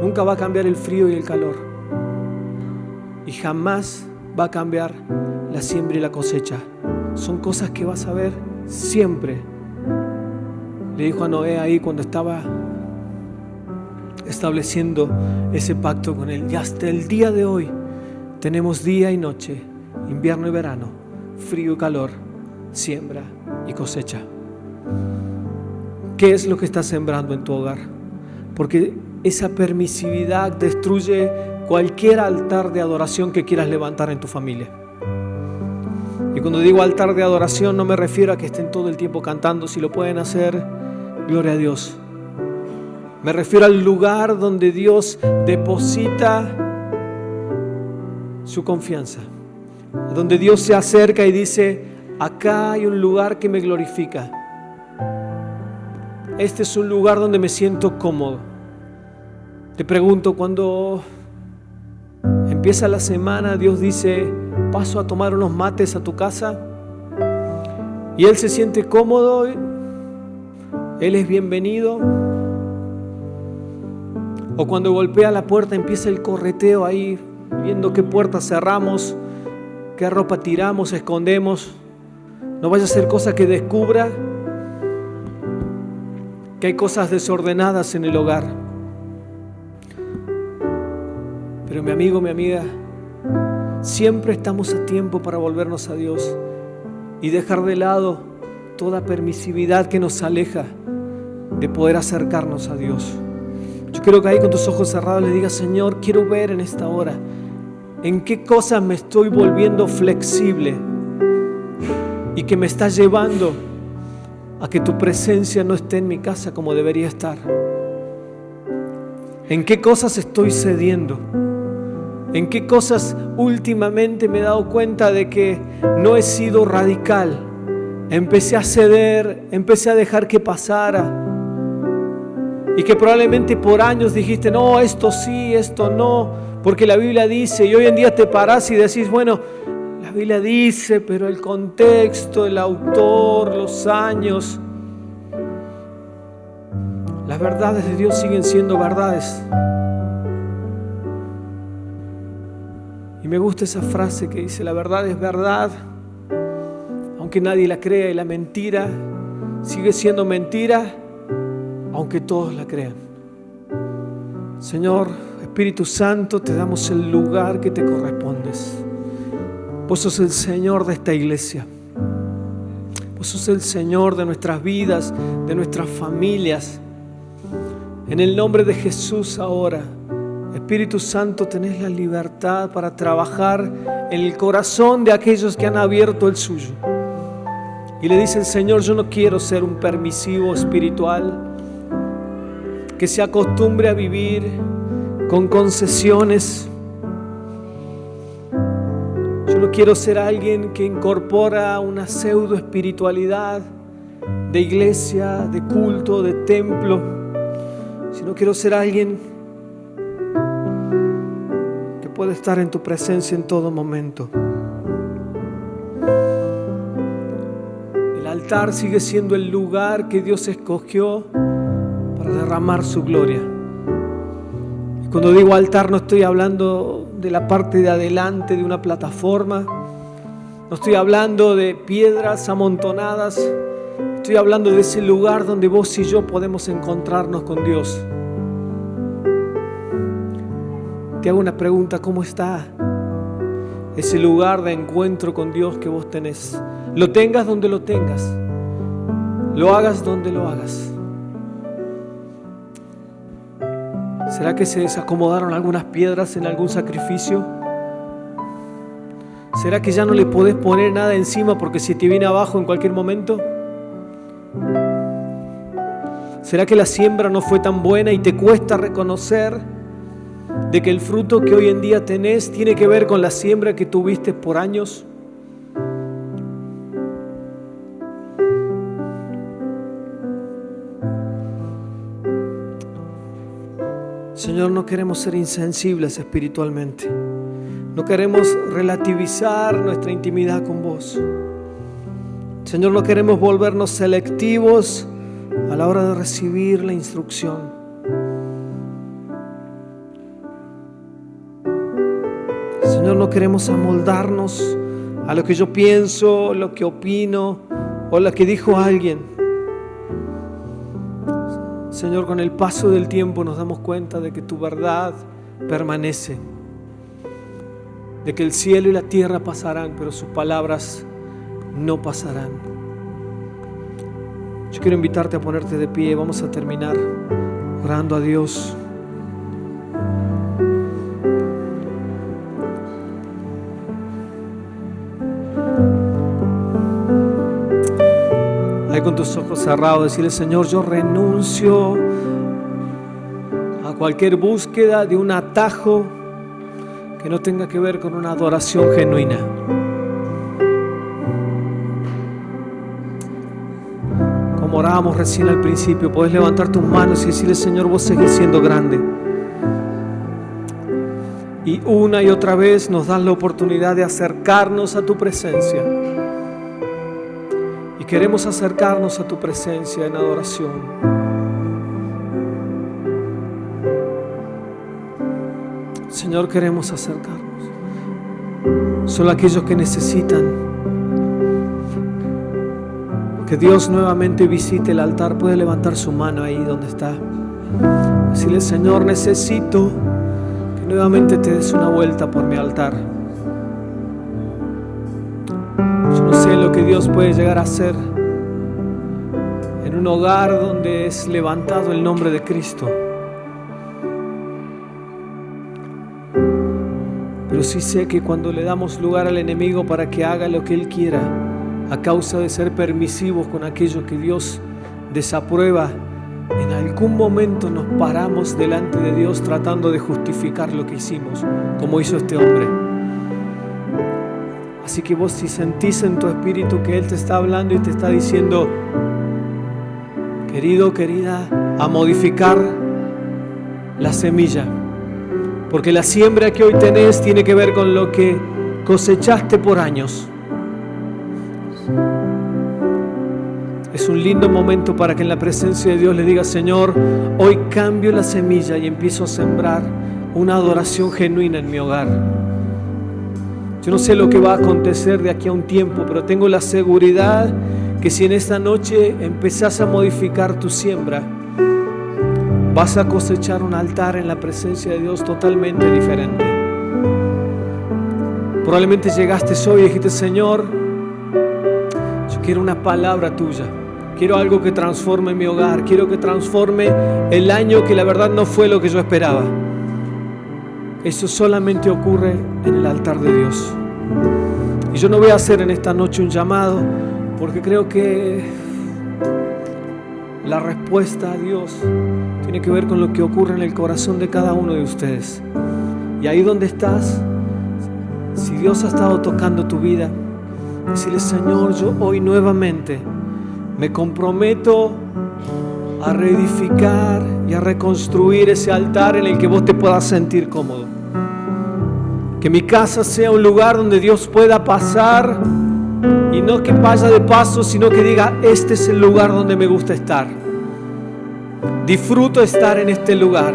[SPEAKER 1] nunca va a cambiar el frío y el calor, y jamás va a cambiar la siembra y la cosecha. Son cosas que vas a ver siempre. Le dijo a Noé ahí cuando estaba estableciendo ese pacto con Él. Y hasta el día de hoy tenemos día y noche, invierno y verano, frío y calor, siembra y cosecha. ¿Qué es lo que estás sembrando en tu hogar? Porque esa permisividad destruye cualquier altar de adoración que quieras levantar en tu familia. Y cuando digo altar de adoración no me refiero a que estén todo el tiempo cantando. Si lo pueden hacer, gloria a Dios. Me refiero al lugar donde Dios deposita su confianza, donde Dios se acerca y dice: acá hay un lugar que me glorifica. Este es un lugar donde me siento cómodo. Te pregunto, cuando empieza la semana, Dios dice: paso a tomar unos mates a tu casa, y Él se siente cómodo, Él es bienvenido. O cuando golpea la puerta empieza el correteo ahí, viendo qué puerta cerramos, qué ropa tiramos, escondemos. No vaya a ser cosa que descubra que hay cosas desordenadas en el hogar. Pero mi amigo, mi amiga, siempre estamos a tiempo para volvernos a Dios y dejar de lado toda permisividad que nos aleja de poder acercarnos a Dios. Yo quiero que ahí con tus ojos cerrados le digas: Señor, quiero ver en esta hora en qué cosas me estoy volviendo flexible y que me está llevando a que tu presencia no esté en mi casa como debería estar. ¿En qué cosas estoy cediendo? ¿En qué cosas últimamente me he dado cuenta de que no he sido radical? Empecé a ceder, empecé a dejar que pasara. Y que probablemente por años dijiste: no, esto sí, esto no, porque la Biblia dice. Y hoy en día te parás y decís: bueno, la Biblia dice, pero el contexto, el autor, los años. Las verdades de Dios siguen siendo verdades. Y me gusta esa frase que dice: la verdad es verdad, aunque nadie la crea, y la mentira sigue siendo mentira, aunque todos la crean. Señor, Espíritu Santo, te damos el lugar que te correspondes. Vos sos el Señor de esta iglesia. Vos sos el Señor de nuestras vidas, de nuestras familias. En el nombre de Jesús ahora, Espíritu Santo, tenés la libertad para trabajar en el corazón de aquellos que han abierto el suyo. Y le dicen: Señor, yo no quiero ser un permisivo espiritual que se acostumbre a vivir con concesiones. Yo no quiero ser alguien que incorpora una pseudo espiritualidad de iglesia, de culto, de templo, sino quiero ser alguien que puede estar en tu presencia en todo momento. El altar sigue siendo el lugar que Dios escogió para derramar su gloria. Y cuando digo altar, no estoy hablando de la parte de adelante de una plataforma, no estoy hablando de piedras amontonadas, estoy hablando de ese lugar donde vos y yo podemos encontrarnos con Dios. Te hago una pregunta: ¿cómo está ese lugar de encuentro con Dios que vos tenés? Lo tengas donde lo tengas, lo hagas donde lo hagas. ¿Será que se desacomodaron algunas piedras en algún sacrificio? ¿Será que ya no le podés poner nada encima porque se te viene abajo en cualquier momento? ¿Será que la siembra no fue tan buena y te cuesta reconocer de que el fruto que hoy en día tenés tiene que ver con la siembra que tuviste por años? Señor, no queremos ser insensibles espiritualmente. No queremos relativizar nuestra intimidad con vos. Señor, no queremos volvernos selectivos a la hora de recibir la instrucción. Señor, no queremos amoldarnos a lo que yo pienso, lo que opino o lo que dijo alguien. Señor, con el paso del tiempo nos damos cuenta de que tu verdad permanece, de que el cielo y la tierra pasarán, pero sus palabras no pasarán. Yo quiero invitarte a ponerte de pie. Vamos a terminar orando a Dios. Ahí con tus ojos cerrados, decirle: Señor, yo renuncio a cualquier búsqueda de un atajo que no tenga que ver con una adoración genuina. Como orábamos recién al principio, podés levantar tus manos y decirle: Señor, vos seguís siendo grande. Y una y otra vez nos das la oportunidad de acercarnos a tu presencia. Y queremos acercarnos a tu presencia en adoración. Señor, queremos acercarnos. Solo aquellos que necesitan que Dios nuevamente visite el altar puede levantar su mano ahí donde está. Decirle: Señor, necesito que nuevamente te des una vuelta por mi altar. Yo no sé lo que Dios puede llegar a hacer en un hogar donde es levantado el nombre de Cristo. Pero sí sé que cuando le damos lugar al enemigo para que haga lo que él quiera, a causa de ser permisivos con aquello que Dios desaprueba, en algún momento nos paramos delante de Dios tratando de justificar lo que hicimos, como hizo este hombre. Así que vos, si sentís en tu espíritu que Él te está hablando y te está diciendo: querido, querida, a modificar la semilla, porque la siembra que hoy tenés tiene que ver con lo que cosechaste por años. Es un lindo momento para que en la presencia de Dios le digas: Señor, hoy cambio la semilla y empiezo a sembrar una adoración genuina en mi hogar. Yo no sé lo que va a acontecer de aquí a un tiempo, pero tengo la seguridad que si en esta noche empezás a modificar tu siembra, vas a cosechar un altar en la presencia de Dios totalmente diferente. Probablemente llegaste hoy y dijiste: Señor, yo quiero una palabra tuya. Quiero algo que transforme mi hogar. Quiero que transforme el año que la verdad no fue lo que yo esperaba. Eso solamente ocurre en el altar de Dios. Y yo no voy a hacer en esta noche un llamado, porque creo que la respuesta a Dios tiene que ver con lo que ocurre en el corazón de cada uno de ustedes. Y ahí donde estás, si Dios ha estado tocando tu vida, decirle: Señor, yo hoy nuevamente me comprometo a reedificar y a reconstruir ese altar en el que vos te puedas sentir cómodo. Que mi casa sea un lugar donde Dios pueda pasar, y no que vaya de paso, sino que diga: este es el lugar donde me gusta estar. Disfruto estar en este lugar.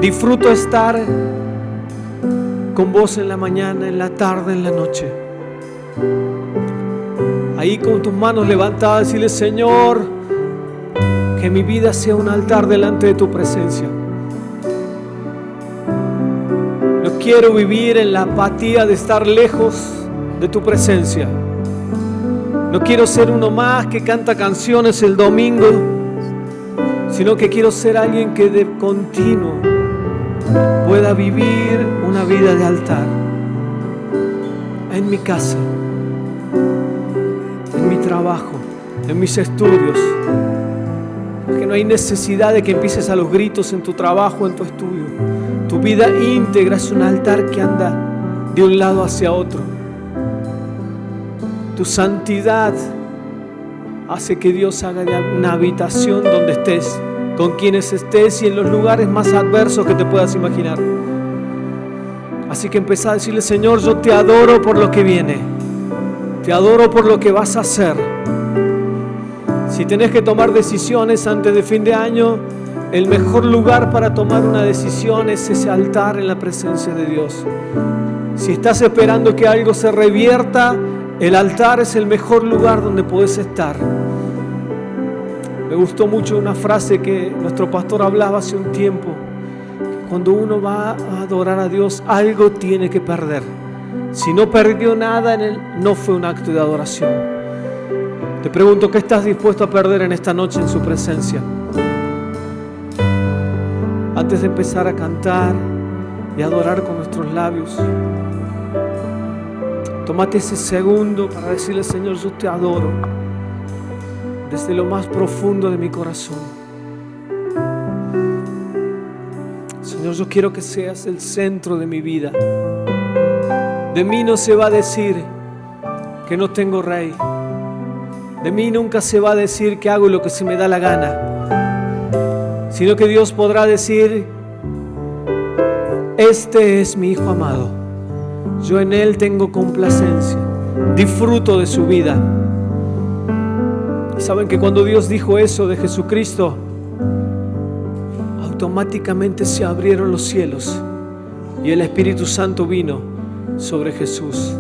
[SPEAKER 1] Disfruto estar con vos en la mañana, en la tarde, en la noche. Ahí con tus manos levantadas, decirle: Señor, que mi vida sea un altar delante de tu presencia. No quiero vivir en la apatía de estar lejos de tu presencia. No quiero ser uno más que canta canciones el domingo, sino que quiero ser alguien que de continuo pueda vivir una vida de altar. En mi casa, en mi trabajo, en mis estudios. Porque no hay necesidad de que empieces a los gritos en tu trabajo, en tu estudio. Tu vida íntegra es un altar que anda de un lado hacia otro. Tu santidad hace que Dios haga una habitación donde estés, con quienes estés y en los lugares más adversos que te puedas imaginar. Así que empezá a decirle: Señor, yo te adoro por lo que viene. Te adoro por lo que vas a hacer. Si tenés que tomar decisiones antes de fin de año, el mejor lugar para tomar una decisión es ese altar en la presencia de Dios. Si estás esperando que algo se revierta, el altar es el mejor lugar donde podés estar. Me gustó mucho una frase que nuestro pastor hablaba hace un tiempo. Cuando uno va a adorar a Dios, algo tiene que perder. Si no perdió nada en él, no fue un acto de adoración. Te pregunto, ¿qué estás dispuesto a perder en esta noche en su presencia? Antes de empezar a cantar y adorar con nuestros labios, tómate ese segundo para decirle: Señor, yo te adoro desde lo más profundo de mi corazón. Señor, yo quiero que seas el centro de mi vida. De mí no se va a decir que no tengo rey. De mí nunca se va a decir que hago lo que se me da la gana, sino que Dios podrá decir: este es mi Hijo amado, yo en Él tengo complacencia, disfruto de su vida. Y saben que cuando Dios dijo eso de Jesucristo, automáticamente se abrieron los cielos y el Espíritu Santo vino sobre Jesús.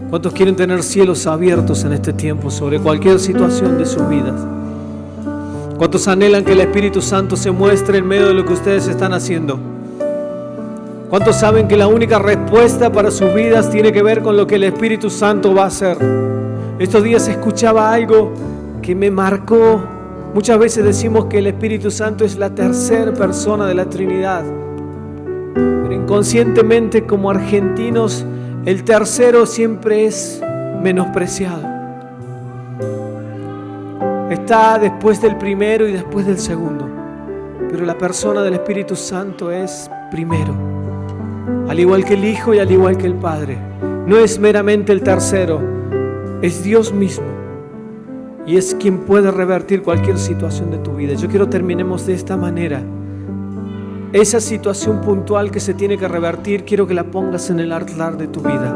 [SPEAKER 1] ¿Cuántos quieren tener cielos abiertos en este tiempo sobre cualquier situación de sus vidas? ¿Cuántos anhelan que el Espíritu Santo se muestre en medio de lo que ustedes están haciendo? ¿Cuántos saben que la única respuesta para sus vidas tiene que ver con lo que el Espíritu Santo va a hacer? Estos días escuchaba algo que me marcó. Muchas veces decimos que el Espíritu Santo es la tercera persona de la Trinidad, pero inconscientemente, como argentinos, el tercero siempre es menospreciado. Está después del primero y después del segundo, pero la persona del Espíritu Santo es primero, al igual que el Hijo y al igual que el Padre. No es meramente el tercero, es Dios mismo, y es quien puede revertir cualquier situación de tu vida. Yo quiero terminemos de esta manera. Esa situación puntual que se tiene que revertir, quiero que la pongas en el altar de tu vida.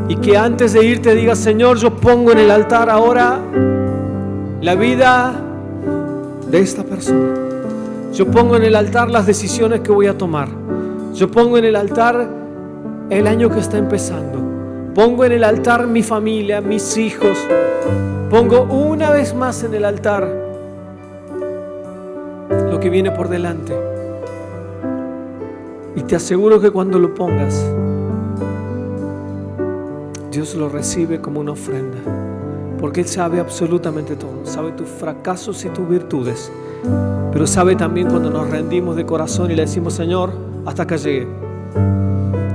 [SPEAKER 1] Y que antes de irte digas: Señor, yo pongo en el altar ahora la vida de esta persona. Yo pongo en el altar las decisiones que voy a tomar. Yo pongo en el altar el año que está empezando. Pongo en el altar mi familia, mis hijos. Pongo una vez más en el altar lo que viene por delante. Y te aseguro que cuando lo pongas, Dios lo recibe como una ofrenda, porque Él sabe absolutamente todo. Sabe tus fracasos y tus virtudes, pero sabe también cuando nos rendimos de corazón y le decimos: Señor, hasta acá llegué.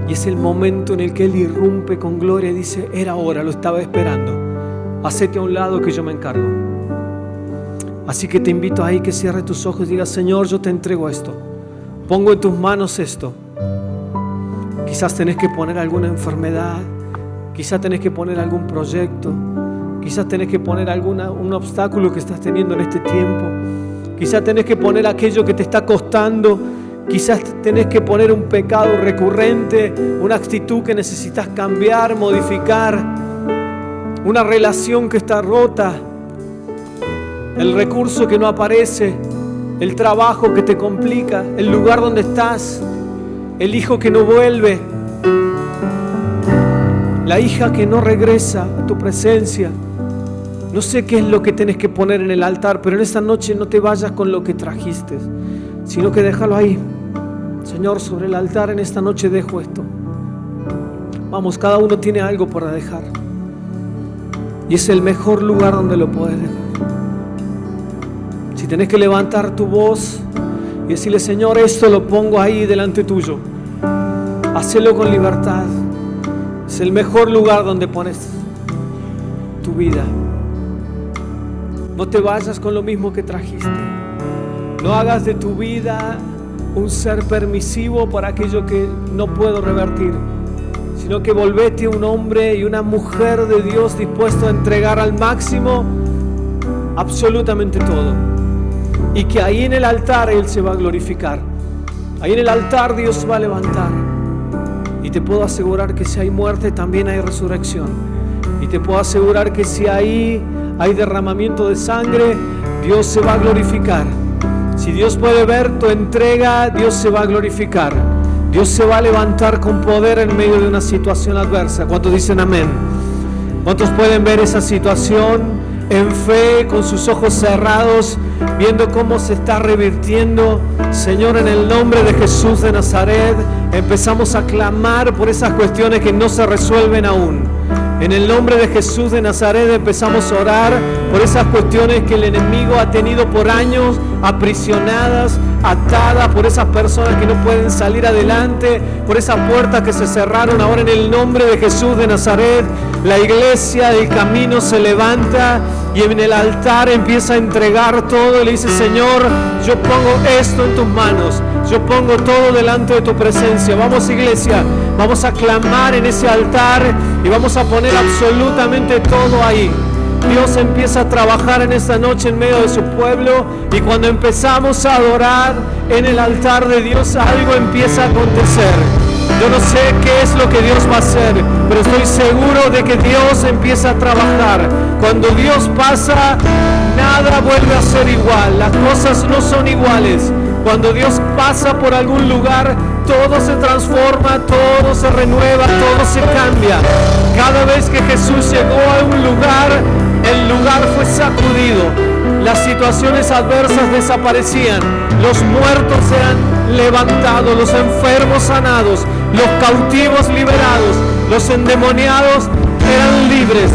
[SPEAKER 1] Y es el momento en el que Él irrumpe con gloria y dice: era hora, lo estaba esperando, hacete a un lado que yo me encargo. Así que te invito ahí que cierres tus ojos y digas: Señor, yo te entrego esto, pongo en tus manos esto. Quizás tenés que poner alguna enfermedad, quizás tenés que poner algún proyecto, quizás tenés que poner un obstáculo que estás teniendo en este tiempo, quizás tenés que poner aquello que te está costando, quizás tenés que poner un pecado recurrente, una actitud que necesitas cambiar, modificar, una relación que está rota, el recurso que no aparece, el trabajo que te complica, el lugar donde estás, el hijo que no vuelve, la hija que no regresa a tu presencia. No sé qué es lo que tenés que poner en el altar, pero en esta noche no te vayas con lo que trajiste, sino que déjalo ahí. Señor, sobre el altar en esta noche dejo esto. Vamos, cada uno tiene algo para dejar, y es el mejor lugar donde lo puedes dejar. Si tenés que levantar tu voz y decirle: Señor, esto lo pongo ahí delante tuyo, hacelo con libertad. Es el mejor lugar donde pones tu vida. No te vayas con lo mismo que trajiste. No hagas de tu vida un ser permisivo para aquello que no puedo revertir, sino que volvete un hombre y una mujer de Dios dispuesto a entregar al máximo absolutamente todo. Y que ahí en el altar Él se va a glorificar. Ahí en el altar Dios va a levantar. Y te puedo asegurar que si hay muerte, también hay resurrección. Y te puedo asegurar que si ahí hay derramamiento de sangre, Dios se va a glorificar. Si Dios puede ver tu entrega, Dios se va a glorificar. Dios se va a levantar con poder en medio de una situación adversa. ¿Cuántos dicen amén? ¿Cuántos pueden ver esa situación en fe, con sus ojos cerrados, viendo cómo se está revirtiendo. Señor, en el nombre de Jesús de Nazaret, empezamos a clamar por esas cuestiones que no se resuelven aún. En el nombre de Jesús de Nazaret empezamos a orar por esas cuestiones que el enemigo ha tenido por años aprisionadas, atadas, por esas personas que no pueden salir adelante, por esas puertas que se cerraron. Ahora en el nombre de Jesús de Nazaret, la iglesia del camino se levanta y en el altar empieza a entregar todo y le dice: Señor, yo pongo esto en tus manos, yo pongo todo delante de tu presencia. Vamos, iglesia, vamos a clamar en ese altar y vamos a poner absolutamente todo ahí. Dios empieza a trabajar en esta noche en medio de su pueblo, y cuando empezamos a adorar en el altar de Dios, algo empieza a acontecer. Yo no sé qué es lo que Dios va a hacer, pero estoy seguro de que Dios empieza a trabajar. Cuando Dios pasa, nada vuelve a ser igual, las cosas no son iguales. Cuando Dios pasa por algún lugar, todo se transforma, todo se renueva, todo se cambia. Cada vez que Jesús llegó a un lugar, el lugar fue sacudido, las situaciones adversas desaparecían, los muertos eran levantados, los enfermos sanados, los cautivos liberados, los endemoniados eran libres.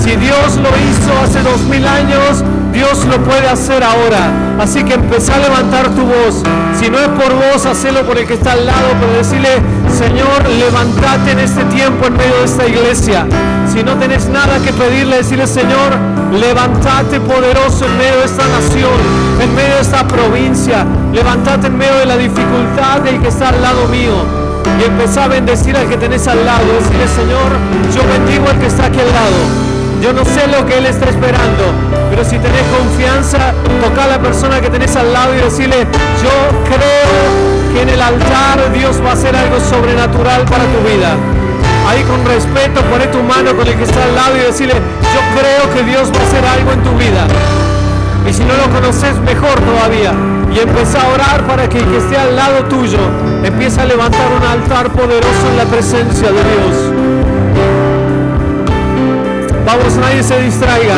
[SPEAKER 1] Si Dios lo hizo hace 2000 años, Dios lo puede hacer ahora. Así que empezá a levantar tu voz. Si no es por vos, hacelo por el que está al lado, pero decirle: Señor, levantate en este tiempo en medio de esta iglesia. Si no tenés nada que pedirle, decirle: Señor, levantate poderoso en medio de esta nación, en medio de esta provincia. Levantate en medio de la dificultad del que está al lado mío. Y empezá a bendecir al que tenés al lado. Decirle: Señor, yo bendigo al que está aquí al lado. Yo no sé lo que Él está esperando, pero si tenés confianza, toca a la persona que tenés al lado y decirle: yo creo que en el altar Dios va a hacer algo sobrenatural para tu vida. Ahí con respeto, poné tu mano con el que está al lado y decirle: yo creo que Dios va a hacer algo en tu vida. Y si no lo conoces, mejor todavía. Y empezá a orar para que el que esté al lado tuyo empiece a levantar un altar poderoso en la presencia de Dios. Vamos, nadie se distraiga,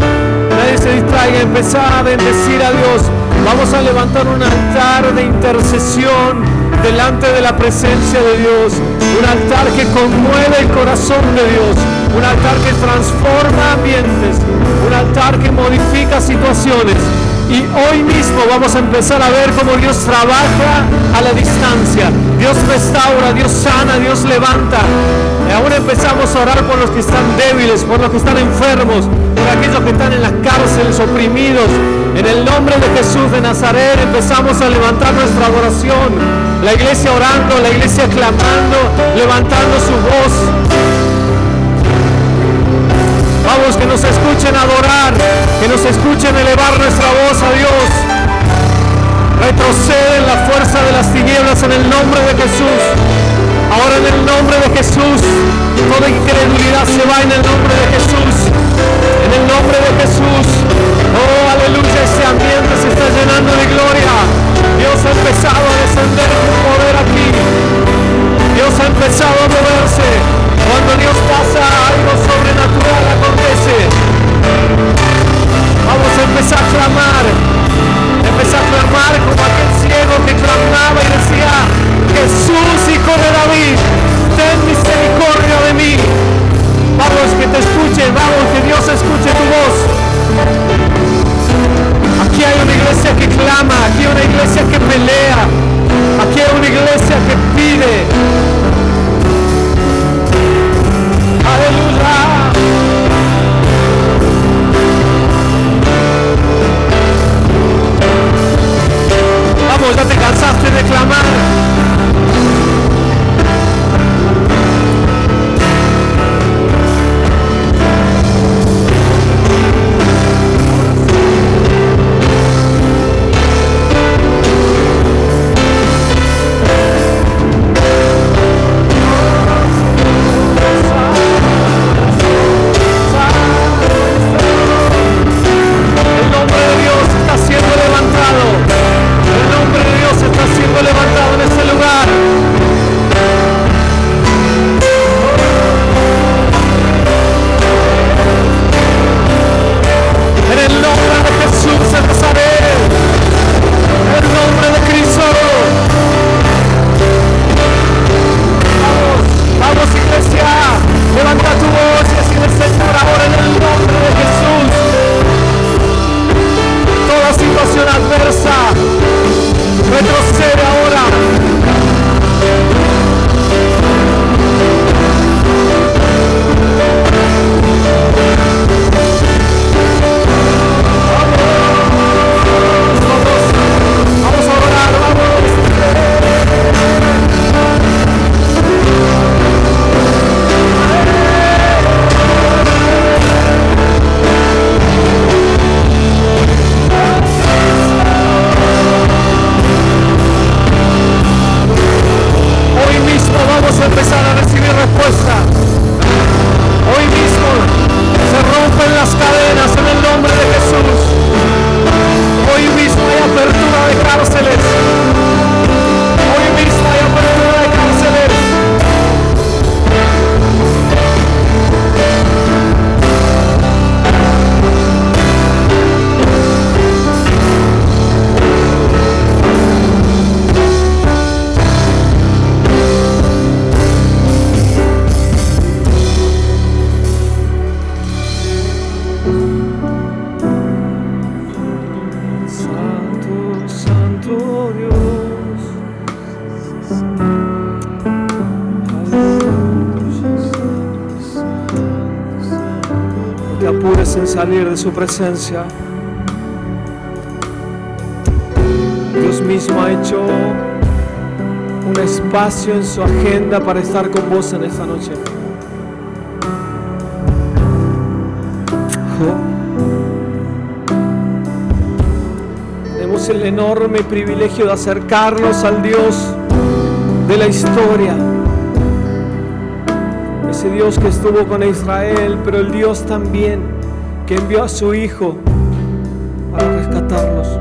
[SPEAKER 1] empezá a bendecir a Dios. Vamos a levantar un altar de intercesión delante de la presencia de Dios, un altar que conmueve el corazón de Dios, un altar que transforma ambientes, un altar que modifica situaciones. Y hoy mismo vamos a empezar a ver cómo Dios trabaja a la distancia. Dios restaura, Dios sana, Dios levanta. Y ahora empezamos a orar por los que están débiles, por los que están enfermos, por aquellos que están en las cárceles, oprimidos. En el nombre de Jesús de Nazaret empezamos a levantar nuestra adoración. La iglesia orando, la iglesia clamando, levantando su voz. Vamos, que nos escuchen adorar, que nos escuchen elevar nuestra voz a Dios. Retroceden la fuerza de las tinieblas en el nombre de Jesús. Ahora en el nombre de Jesús, toda incredulidad se va en el nombre de Jesús. En el nombre de Jesús. Oh, aleluya, ese ambiente se está llenando de gloria. Dios ha empezado a descender con poder aquí. Dios ha empezado a moverse. Cuando Dios pasa, algo sobrenatural acontece. Vamos a empezar a clamar. Empezar a clamar como aquel ciego que clamaba y decía: Jesús, hijo de David, ten misericordia de mí. Vamos, que te apures en salir de su presencia. Dios mismo ha hecho un espacio en su agenda para estar con vos en esta noche. Tenemos el enorme privilegio de acercarnos al Dios de la historia. Ese Dios que estuvo con Israel, pero el Dios también que envió a su Hijo para rescatarnos.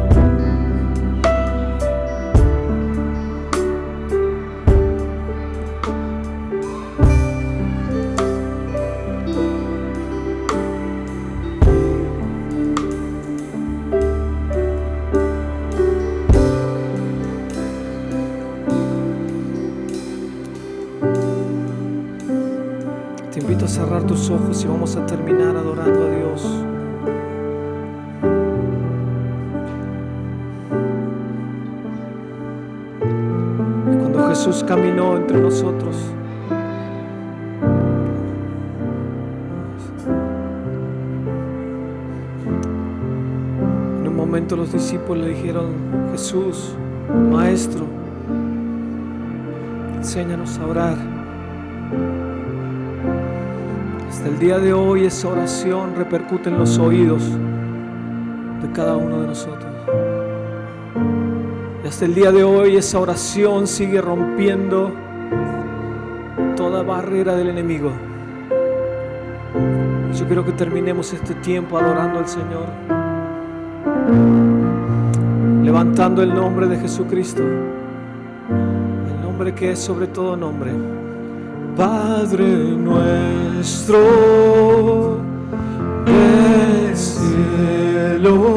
[SPEAKER 1] Te invito a cerrar tus ojos y vamos a terminar adorando a Dios. Cuando Jesús caminó entre nosotros, en un momento los discípulos le dijeron: Jesús, Maestro, enséñanos a orar. Hasta el día de hoy esa oración repercute en los oídos de cada uno de nosotros. Y hasta el día de hoy esa oración sigue rompiendo toda barrera del enemigo. Yo quiero que terminemos este tiempo adorando al Señor, levantando el nombre de Jesucristo, el nombre que es sobre todo nombre. Padre nuestro del cielo,